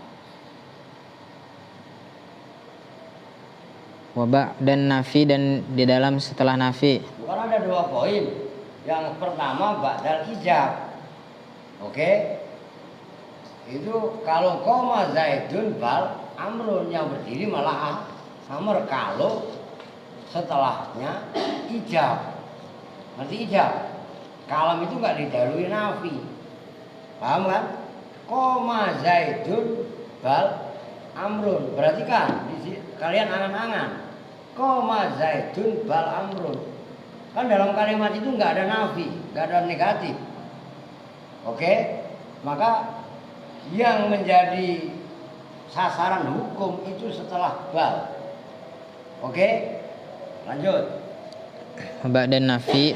Waba dan nafi dan di dalam setelah nafi. bukan ada 2 poin. Yang pertama ba'dal ijab. Oke? Itu kalau koma Zaidun bal amrun yang berdiri malah amr kalau setelahnya ijab. Nanti ijab. Kalam itu enggak didahului nafi. Paham kan? Koma Zaidun bal amrun. Berarti kan kalian angan-angan. Koma Zaidun bal amrun. Kan dalam kalimat itu enggak ada nafi, enggak ada negatif. Oke? Maka yang menjadi sasaran hukum itu setelah bal. Oke? Lanjut. Waba dan nafi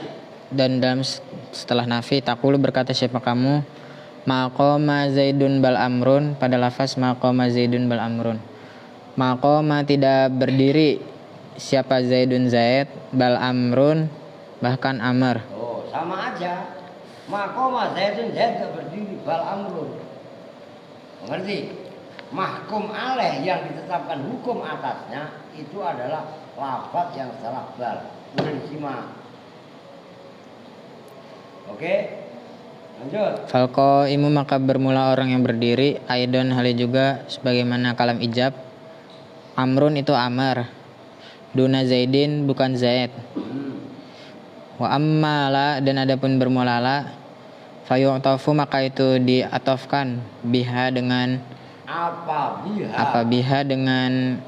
dan dalam setelah nafi taqulu berkata siapa kamu maqama Zaidun bal amrun pada lafaz maqama Zaidun bal amrun. Maqama tidak berdiri siapa Zaidun Zaid bal amrun bahkan amr. Oh, sama aja. Maqama Zaidun Zaid tidak berdiri bal amrun. Mengerti? Mahkum alaih yang ditetapkan hukum atasnya itu adalah lafaz yang salah bal. Sudah disimak. Oke? Lanjut. Falqaimu maka bermula orang yang berdiri aidon hal juga sebagaimana kalam ijab. Amrun itu amr. Duna Zaidin bukan Zaid. Wa ammala dan adapun bermula la fayu'tafu maka itu diatofkan biha dengan apa biha dengan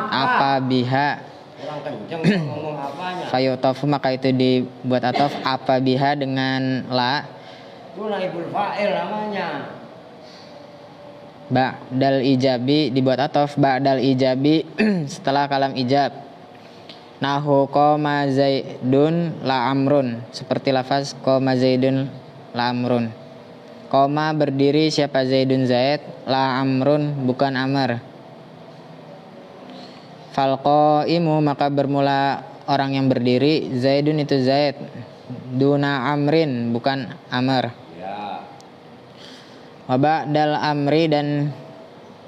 apa biha. Kurang kenceng ngomong apanya. Fayu'tafu maka itu dibuat atof apa biha dengan la. Itu naibul fa'il namanya. Ba'dal ijabi dibuat atof ba'dal ijabi setelah kalam ijab. Nahu qoma Zaidun la amrun seperti lafaz qoma Zaidun la amrun. Qoma berdiri siapa Zaidun Zaid la amrun bukan amr. Falqaimu maka bermula orang yang berdiri Zaidun itu Zaid duna amrin bukan amr. Ya. Waba dal amri dan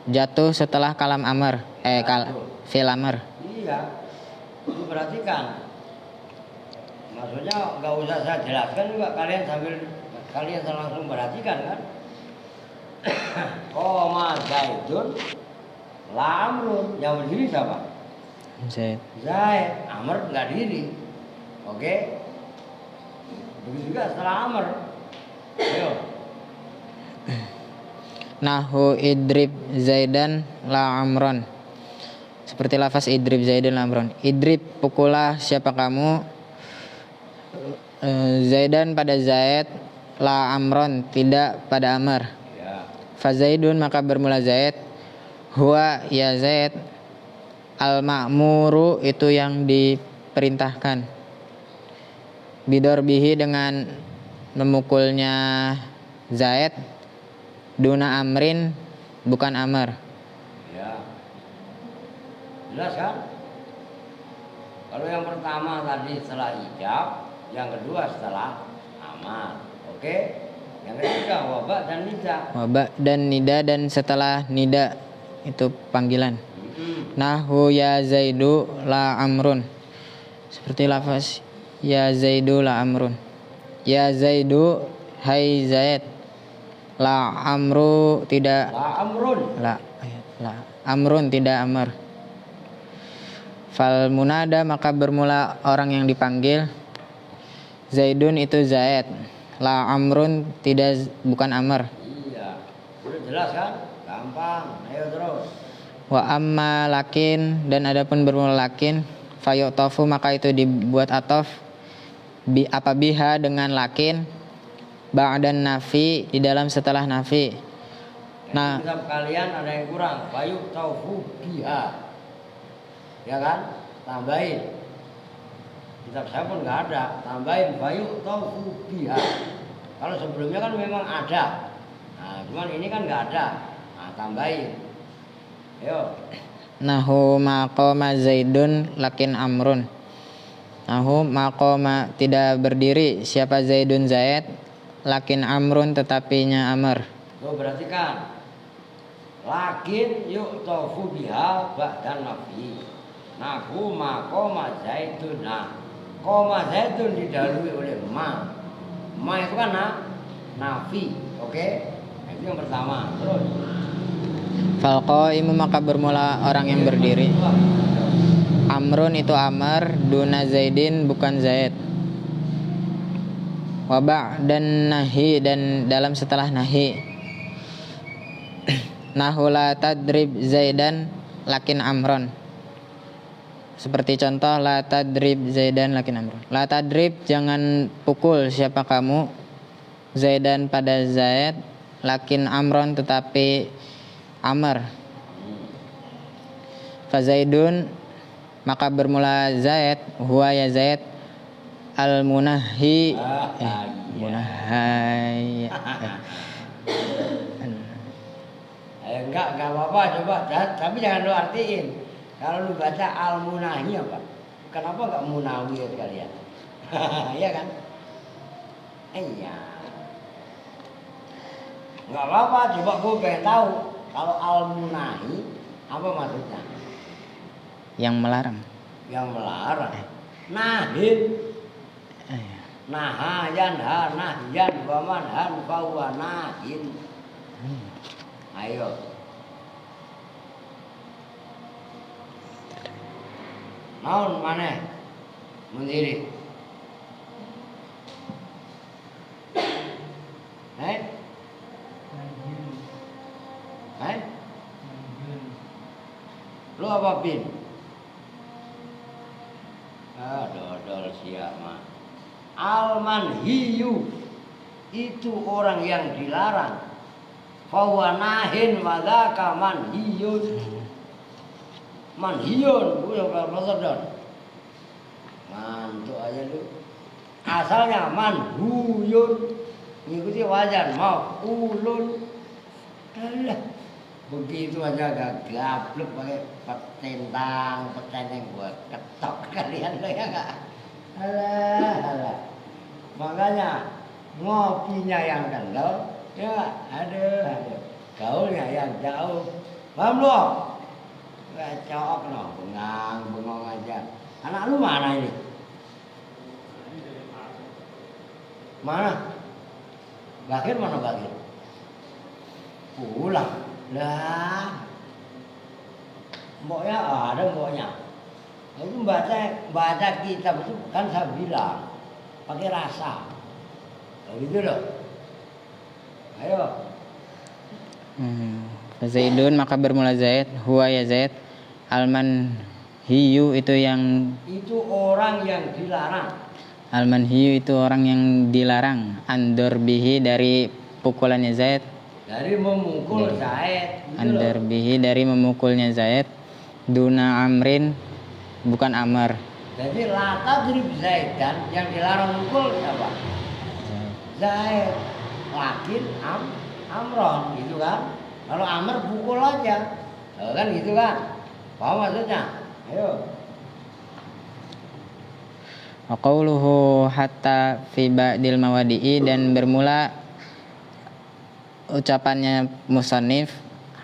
jatuh setelah kalam amr fil amr. Iya. Itu berarti kan maksudnya nggak usah saya jelaskan juga kalian langsung perhatikan kan. Koma Zaidun La Amrun. Yang berdiri siapa? Zaid. Zaid. Amr nggak diri. Oke. Begitu juga setelah Amr. Ayo. Nahu idrib Zaidan la Amron. Seperti lafaz idrib Zaidan la Amron. Idrib, pukulah siapa kamu, Zaidan pada Zaid, la Amron, tidak pada Amr. Ya. Fazaidun, maka bermula Zaid. Huwa, ya Zaid. Al-ma'muru, itu yang diperintahkan. Bidorbihi, dengan memukulnya Zaid. Duna Amrin, bukan Amr. Ya. Jelas kan? Kalau yang pertama tadi setelah ijab, yang kedua setelah amal. Oke? Yang ketiga wabak dan nida. Wabak dan nida, dan setelah nida itu panggilan. Nahu ya Zaidu la Amrun. Seperti lafaz ya Zaidu la Amrun. Ya Zaidu, hai Zaid. La Amru, tidak. La Amrun. La Amrun, tidak Amr. Fal munada, maka bermula orang yang dipanggil. Zaidun, itu Zaid. La Amrun, tidak, bukan Amr. Iya. Udah jelas kan? Gampang. Ayo terus. Wa amma lakin, dan adapun bermula lakin, fayu'tofu, maka itu dibuat atof apa biha dengan lakin, ba'dan nafi, di dalam setelah nafi. Nah, kitab kalian ada yang kurang. Bayu taufu biha. Ya kan? Tambahin. Kitab saya pun nggak ada. Tambahin bayu taufu biha. Kalau sebelumnya kan memang ada. Nah, cuman ini kan nggak ada. Nah, tambahin. Ayo. nahu maqama Zaidun lakin Amrun. Nahu maqama, tidak berdiri siapa Zaidun Zaid, lakin Amrun, tetapinya Amr. Tuh berarti kan. Lakin yuk taufu biha ba'dan nafi. Nahu maqama Zaidun. Nah, koma Zaidun didahului oleh ma. Ma itu kan nafi. Oke? Nah, itu yang pertama. Terus. Falqaimu, maka bermula orang yang berdiri. Amrun, itu Amr. Duna Zaidin, bukan Zaid. Waba dan nahi, dan dalam setelah nahi. Nahu la tadrib Zaidan lakin Amron. Seperti contoh la tadrib Zaidan lakin Amron. La tadrib, jangan pukul siapa kamu, Zaidan pada Zaid, lakin Amron, tetapi Amr. Fazaidun, maka bermula Zaid. Huwa, ya Zaid. Al-munahi, munahai. Enggak apa-apa, coba. Tapi jangan lu artiin. Kalau lu baca al-munahi apa? Kenapa enggak munawi kalian? Iya kan? Iya. Enggak apa-apa, coba gue pengen tahu. Kalau al-munahi apa maksudnya? Yang melarang. Yang melarang. Nahin. Naha yanha nahyan wa manhan fa huwa nahin. Ayo. Naon maneh? Mundiri. Lu apa pin? Dodol siap mah. Al-manhiyu, itu orang yang dilarang. Fahuwa nahin wa dzaka manhiyun. Manhiyun, gue udah don. Mantuk aja lu. Asalnya manhuyun, ngikuti wajan maf'ulun. Alah, begitu aja gak gablek pakai petentang gua ketok kalian lo ya enggak? Alah. Makanya ngopinya yang kendor, ya aduh. Gaulnya yang jauh. Paham lo? Gak cocok no, bengong aja. Anak lu mana ini? Mana? Bakir mana Bakir? Pulang. Lah. mboknya ada mboknya. Nah, itu baca kitab itu kan saya bilang pakai rasa. Nah, gitu loh. Ayo. Zaidun maka bermula Zaid, huwa ya Zaid, alman hiyu itu yang orang yang dilarang. Alman hiyu itu orang yang dilarang, andor bihi dari pukulannya Zaid, dari memukul Zaid. Gitu andor bihi dari memukulnya Zaid, duna amrin bukan Amr. Jadi lata drib Zaid kan yang dilarang mukul siapa? Zaid. Lakin Amron gitu kan. Kalau Amr pukul aja. Kan gitu kan. Paham maksudnya? Ayo. Wa qauluhu hatta fi ba'dil mawadi'i, dan bermula ucapannya musannif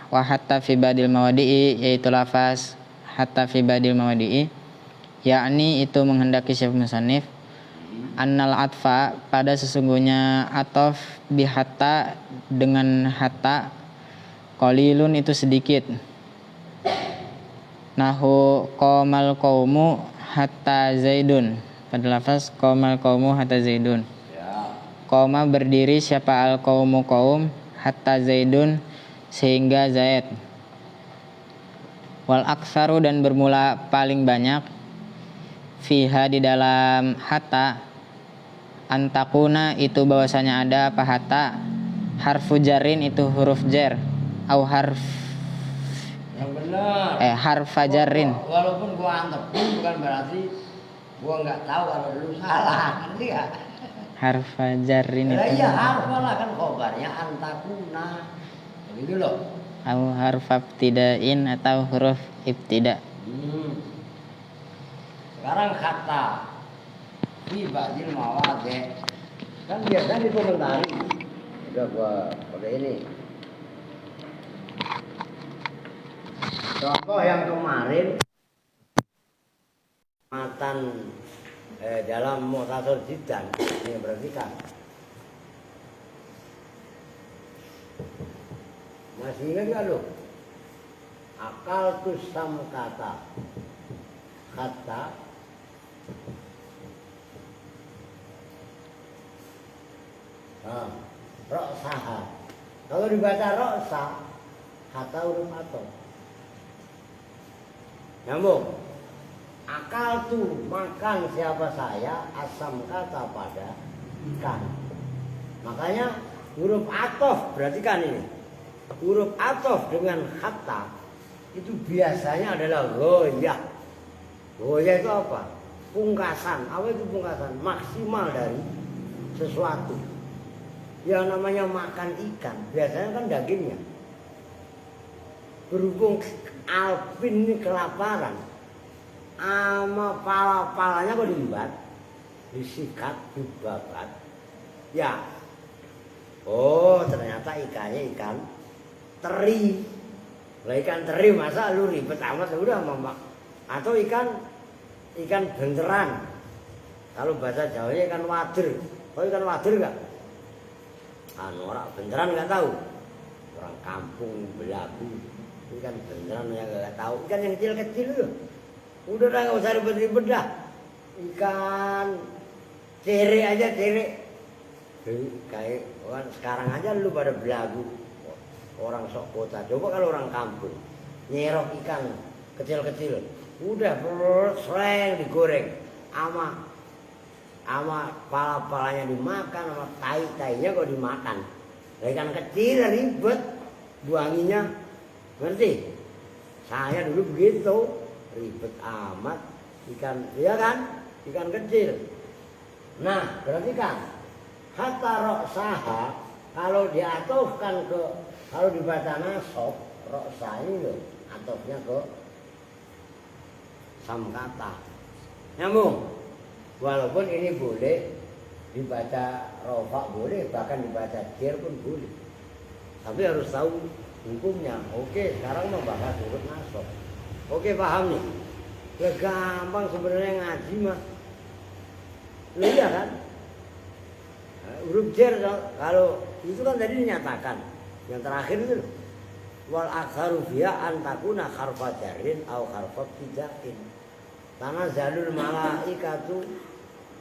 wa hatta fi ba'dil mawadi'i, yaitu lafaz hatta fi ba'dil mawadi'i, yakni itu menghendaki syekh musannif annal atfa, pada sesungguhnya atof bihatta dengan hatta, qalilun itu sedikit, nahu qomal qaumu hatta zaidun, pada lafaz qomal qaumu hatta zaidun, qoma berdiri siapa al qaumu qaum, hatta zaidun sehingga Zaid, wal aksaru dan bermula paling banyak, fiha di dalam hatta, antakuna itu bahwasanya ada apa hatta, harfu jarin itu huruf jar, au harf yang benar. Harfa jarin. Walaupun gua antepin bukan berarti gua nggak tahu kalau dulu salah, ngerti nggak? Harfa jarin itu. Iya harfa lah kan khobarnya antakuna, begitu loh. Au harfa ibtidain atau huruf ibtida. Sekarang kata fi ba'dil mawadi kan biasanya dikomentari. Udah gua pakai ini. Contoh yang kemarin matan dalam Mu'tasar Jiddan ini perhatikan. Masih ingat gak lo? Akal tusam kata roksaha. Kalau dibaca roksa, kata huruf atau nyambung. Akal tuh makan siapa saya, asam kata pada ikan. Makanya huruf atof, perhatikan ini. Huruf atof dengan kata itu biasanya adalah goyah. Goyah itu apa? Pungkasan. Apa itu pungkasan? Maksimal dari sesuatu. Yang namanya makan ikan, biasanya kan dagingnya. Berhubung Alvin ini kelaparan, ama pala-palanya kok diembat, disikat, dibabat. Ya, oh ternyata ikannya ikan teri. Lah ikan teri masa lu ribet amat, udah mamak. Atau ikan benteran. Kalau bahasa Jawanya ikan wader. Kau ikan wader enggak? Orang benteran nggak tahu, orang kampung belagu ikan beneran yang nggak tahu, ikan yang kecil-kecil itu udah nggak usah ribet-ribet dah, ikan cere aja cere, kayak orang sekarang aja lu pada belagu orang sok kota, coba kalau orang kampung nyerok ikan kecil-kecil udah sering digoreng ama pala-palanya dimakan, sama tai-tainya kok dimakan. Ikan kecil ribet buanginya, ngerti? Saya dulu begitu, ribet amat ikan, iya kan? Ikan kecil. Nah, perhatikan, kata roksaha kalau diatofkan ke, kalau dibaca nasab, roksa ini loh, atofnya ke samkata. Nyambung. Walaupun ini boleh dibaca rofa boleh, bahkan dibaca jer pun boleh. Tapi harus tahu hukumnya. Oke, sekarang membahas huruf nasab. Oke, paham nih? Ya gampang sebenarnya ngaji mah. Lu iya kan? Huruf jer kalau itu kan tadi dinyatakan. Yang terakhir itu wal aktsaru fiha an takuna harfa jarrin au harfa tijain. Tanazzalul malaikatu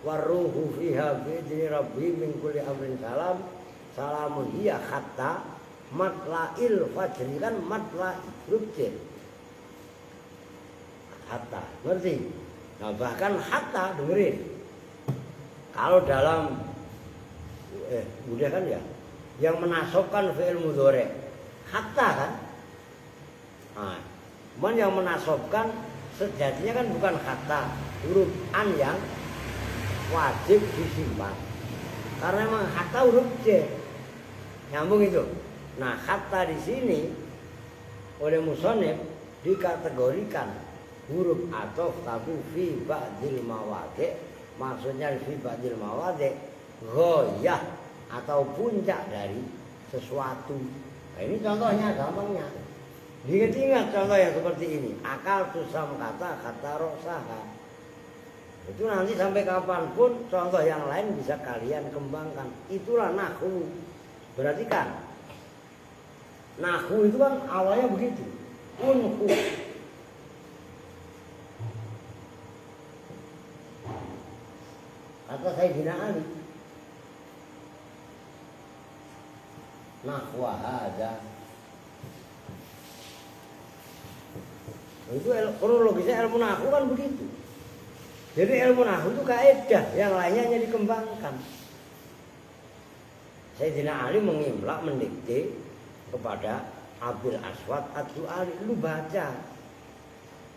waruhu fiha bi idzni rabbi min kulli amrin salam. Salamun hiya hatta matla'il fajri, kan matla' rubjir hatta, ngerti? Nah bahkan hatta, dengerin, kalau dalam udah kan ya, yang menasobkan fi'il mudhari hatta kan, nah cuman yang menasobkan sejatinya kan bukan hatta, huruf an yang wajib disimpan, karena memang hatta huruf J, nyambung itu. Nah hatta di sini oleh musonif dikategorikan huruf ataf, tapi fi ba'dil mawadi', maksudnya fi ba'dil mawadi' ghayah atau puncak dari sesuatu. Nah, ini contohnya, gampangnya diingat contoh yang seperti ini, akal tusam kata rosaha. Itu nanti sampai kapanpun contoh yang lain bisa kalian kembangkan. Itulah nahwu. Berarti kan nahwu itu kan awalnya begitu, unhu. Kata Sayyidina Ali, nahwa hadza. Itu kronologisnya ilmu nahwu kan begitu. Jadi ilmu nahwu itu kaidah, yang lainnya hanya dikembangkan. Sayyidina Ali mengimlak, mendikte kepada Abil Aswad Ad-Du'ali, lu baca.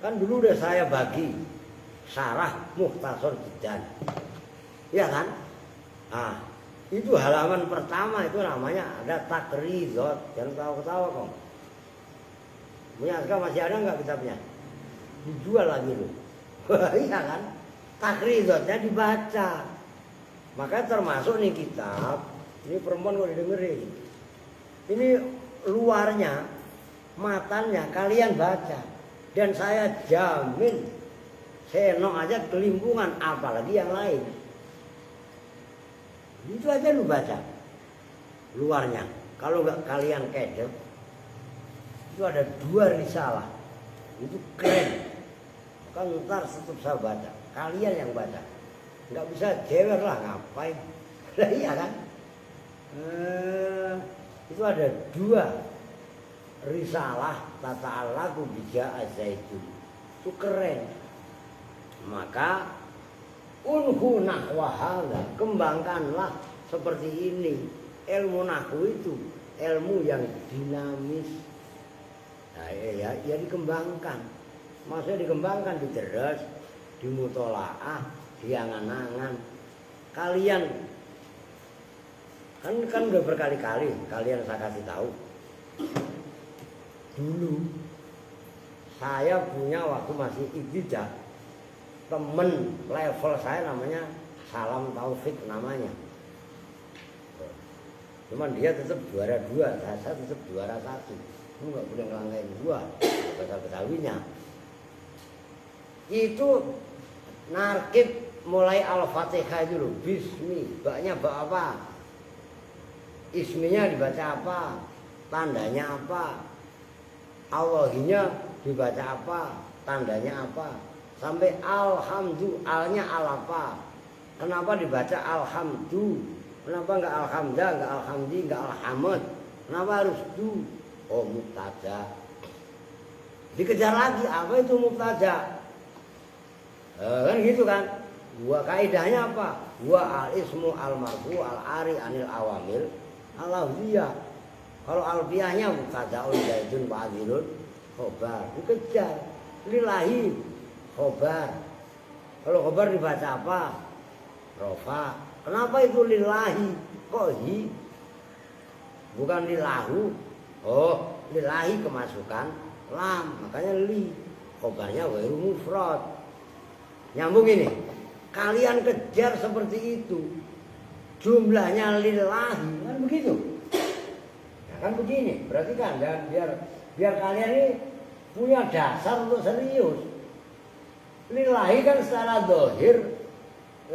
Kan dulu udah saya bagi syarah Mukhtasar Jiddan. Ya kan? Nah, itu halaman pertama itu namanya ada takrizat. Jangan ketawa-ketawa kok. Punya sekarang masih ada nggak kitabnya? Dijual lagi lu. Iya kan? Takrizatnya dibaca. Maka termasuk nih kitab. Ini perempuan kok didengerin. Ini luarnya, matanya kalian baca. Dan saya jamin senok aja kelimpungan, apalagi yang lain. Itu aja lu baca luarnya. Kalau nggak kalian kedep, itu ada 2 risalah. Itu keren. Kan ntar tetap saya baca. Kalian yang baca. Nggak bisa jewer lah, ngapain? Lah iya kan? Itu ada 2 risalah tata alaku bija azaitun. Itu keren. Maka unhu nahwa hadza, kembangkanlah seperti ini. Ilmu nahwu itu ilmu yang dinamis. Nah, ya dikembangkan. Maksudnya dikembangkan, dideres, dimutolaah, diangan-angan. Kalian kan udah berkali-kali kalian saya kasih tahu. Dulu saya punya waktu masih ibtidah, temen level saya namanya Salam Taufik namanya. Cuman dia tetap juara 2, saya tetap juara 1. Lu nggak boleh ngelanggain gua, Betawinya. Itu narkib mulai Al-Fatihah itu loh, bismi, baknya bak apa? Isminya dibaca apa? Tandanya apa? Allahinya dibaca apa? Tandanya apa? Sampai alhamdu, alnya al apa? Kenapa dibaca alhamdu? Kenapa enggak alhamdah, enggak alhamdi, enggak alhamd? Kenapa harus du? Oh, mubtada. Dikejar lagi, apa itu mubtada? Kan gitu kan? Dua kaidahnya apa? Dua al-ismu al-marfu al-ari anil awamil al-lafziyah. Kalau alfiyahnya mubtadaun zaidun fa'ilun khobar. Dikejar lillahi khobar. Kalau khobar dibaca apa? Rofa. Kenapa itu lillahi? Kok hi? Bukan lilahu. Oh, lillahi kemasukan lam, makanya li. Khobarnya ghairu mufrad. Nyambung ini. Kalian kejar seperti itu. Jumlahnya lillahi, kan begitu. Nah, kan begini, berarti kan dan biar kalian ini punya dasar untuk serius. Lillahi kan secara zahir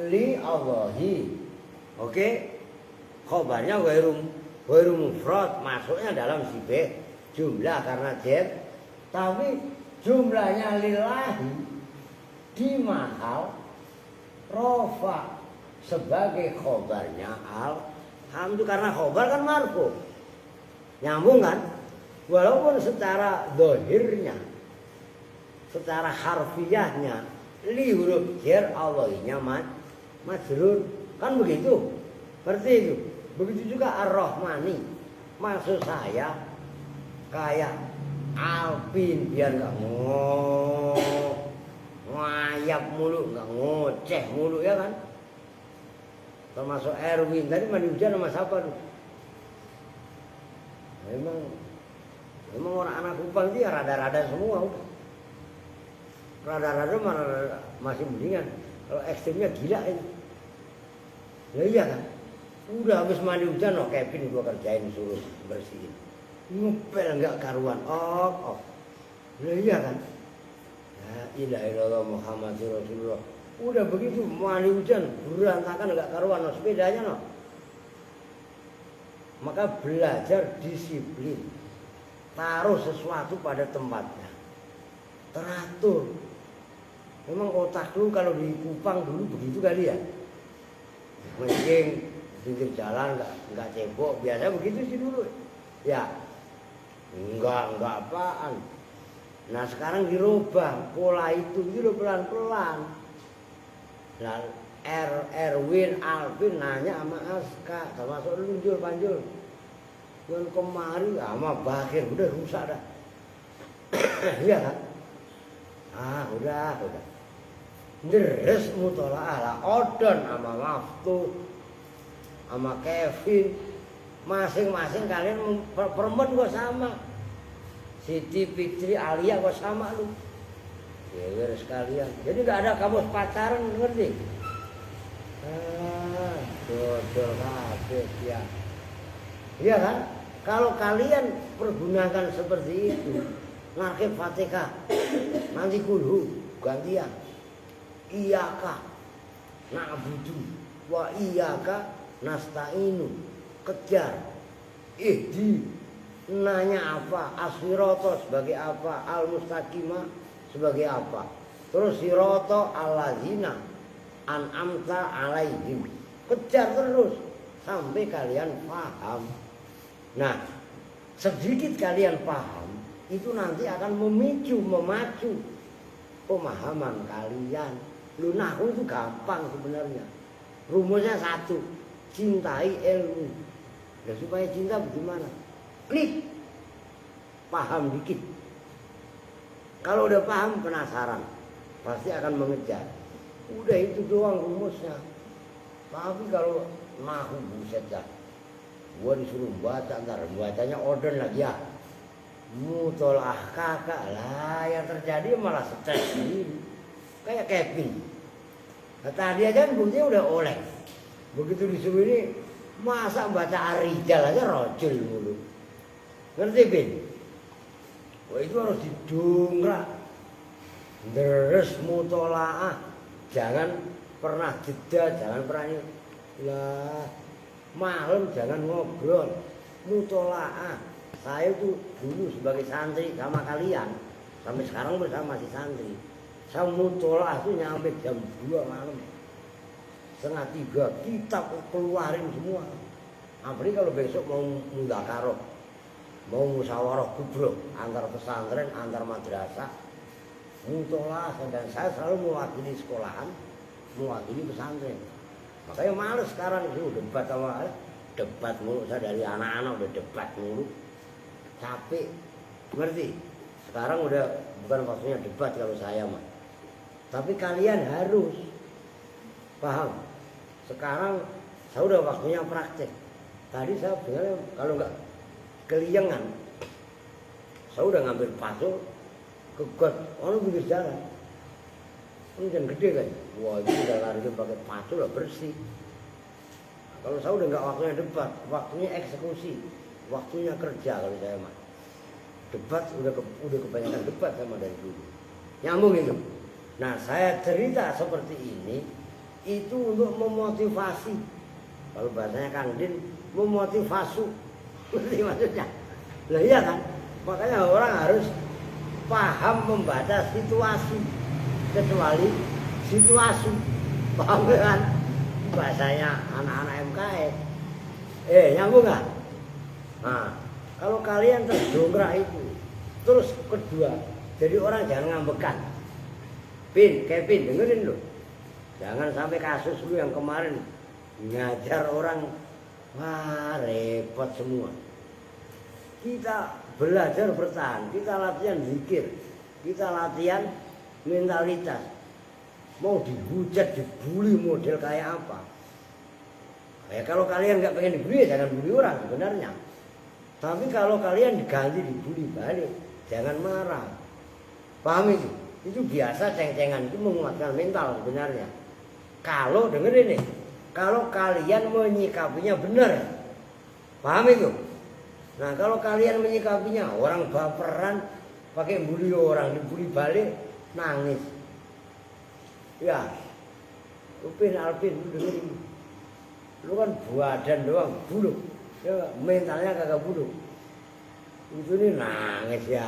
li Allahi. Oke? Khobarnya ghairu mufrad, masuknya dalam sifat jumlah karena jet, tapi jumlahnya lillahi di mahal rofa sebagai khobarnya alhamdulillah, karena khobar kan marfu, nyambung kan, walaupun secara dohirnya, secara harfiahnya li huruf jar Allahnya majrur kan begitu, seperti itu. Begitu juga ar-Rahmani, maksud saya kayak Alpin biar nggak ngayap mulu, nggak ngoceh mulu ya kan. Termasuk Erwin tadi mandi hujan sama siapa tuh? Memang orang anak Kupang itu ya rada-rada semua udah. Rada-rada masih mendingan. Kalau ekstrimnya gila ini. Ya iya kan. Udah habis mandi hujan, no Kevin gua kerjain suruh bersihin. Ngepel nggak karuan, ya iya kan. La ilaha illallah Muhammadur Rasulullah. Udah begitu mandi hujan, berantakan nggak karuan, no sepedanya no. Maka belajar disiplin, taruh sesuatu pada tempatnya, teratur. Memang otak lu kalau di Kupang dulu begitu kali ya. Mungkin pinggir jalan nggak cebok, biasa begitu sih dulu ya, enggak apaan. Nah sekarang dirubah pola itu pelan-pelan. Nah Erwin Alvin nanya sama Aska, termasuk lu Panjul yang kemari sama Bakir udah rusak dah. Iya kan, udah deres mutolaah lah Odon sama Maftu sama Kevin, masing-masing kalian perempuan gua sama, Siti Fitri Alia gua sama lu, ya sekalian. Jadi nggak ada kamu pacaran, ngerti? Dodol kabeh ya. Iya kan? Kalau kalian pergunakan seperti itu, ngarep Fatihah, nanti kulhu gantian. Iyaka na'budu wa iyaka nasta'inu, kejar. Ihdi nanya apa, aswiroto sebagai apa, al-mustaqimah sebagai apa, terus siroto allazina an'amta alaihim, kejar terus sampai kalian paham. Nah sedikit kalian paham itu nanti akan memacu pemahaman kalian. Lu nahwu itu gampang sebenarnya, rumusnya satu, cintai ilmu. Dan supaya cinta bagaimana? Klik, paham dikit. Kalau udah paham penasaran, pasti akan mengejar. Udah itu doang rumusnya. Tapi kalau nahwu buset dah, gua disuruh baca, ntar bacanya Odon lagi ya, mutolaah kakak lah, yang terjadi malah stres sendiri. Kayak Kevin. Nah, tadi aja kan buktinya udah oleh. Begitu disuruh ini, masa baca Ar-Rijal aja rojul mulu. Ngerti Bin? Wah itu harus didongkrak. Deres mutolaah. Jangan pernah jeda, jangan pernah ini. Lah, malam jangan ngobrol. Mutolaah. Saya tuh dulu sebagai santri sama kalian, sampai sekarang bersama si santri. Saya mutolaah tuh nyampe jam 2 malam, 2:30 kitab keluarin semua. Apalagi kalau besok mau mudzakarah, mau musyawarah kubro antar pesantren, antar madrasah, mutolaah. Dan saya selalu mewakili sekolahan, mewakili pesantren. Makanya males sekarang itu debat mulu. Saya dari anak-anak udah debat mulu, capek, ngerti? Sekarang udah bukan waktunya debat kalau saya mah. Tapi kalian harus paham. Sekarang saya udah waktunya praktek. Tadi saya sebenarnya kalau nggak keliengan, saya udah ngambil pasul ke got, pinggir jalan. Ini kan gede kan. Wah itu udah lari pakai pasul lah bersih. Kalau saya udah nggak waktunya debat, waktunya eksekusi, waktunya kerja kalau saya mah. Debat udah kebanyakan debat sama dari dulu. Nyambung itu. Nah saya cerita seperti ini itu untuk memotivasi. Kalau bahasanya Kang Din, memotivasi. Ngerti maksudnya? Lah iya kan? Makanya orang harus paham membaca situasi, kecuali situasi. Paham kan? Bahasanya anak-anak MKS. Nyambung nggak? Nah, kalau kalian terdongkrak itu, terus kedua, jadi orang jangan ngambekan. Kevin, dengerin lo. Jangan sampai kasus lu yang kemarin ngajar orang, wah repot semua. Kita belajar bertahan, kita latihan zikir, kita latihan mentalitas. Mau dihujat, dibully model kayak apa? Ya kalau kalian nggak pengen dibully, jangan bully orang sebenarnya. Tapi kalau kalian diganti dibully balik, jangan marah. Paham itu? Itu biasa ceng-cengan, itu menguatkan mental sebenarnya. Kalau dengerin nih, kalau kalian menyikapinya benar, paham itu? Nah kalau kalian menyikapinya orang baperan, pakai bully orang, dibully balik, nangis. Ya, Alvin, lu dengerin. Lu kan badan doang, buluk. Ya, mentalnya kagak buluk. Itu nih nangis ya.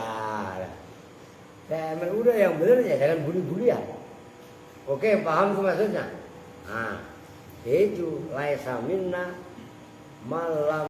Udah yang bener ya, jangan bully-bullyan. Oke, paham tuh maksudnya? Nah, itu laisa minna malam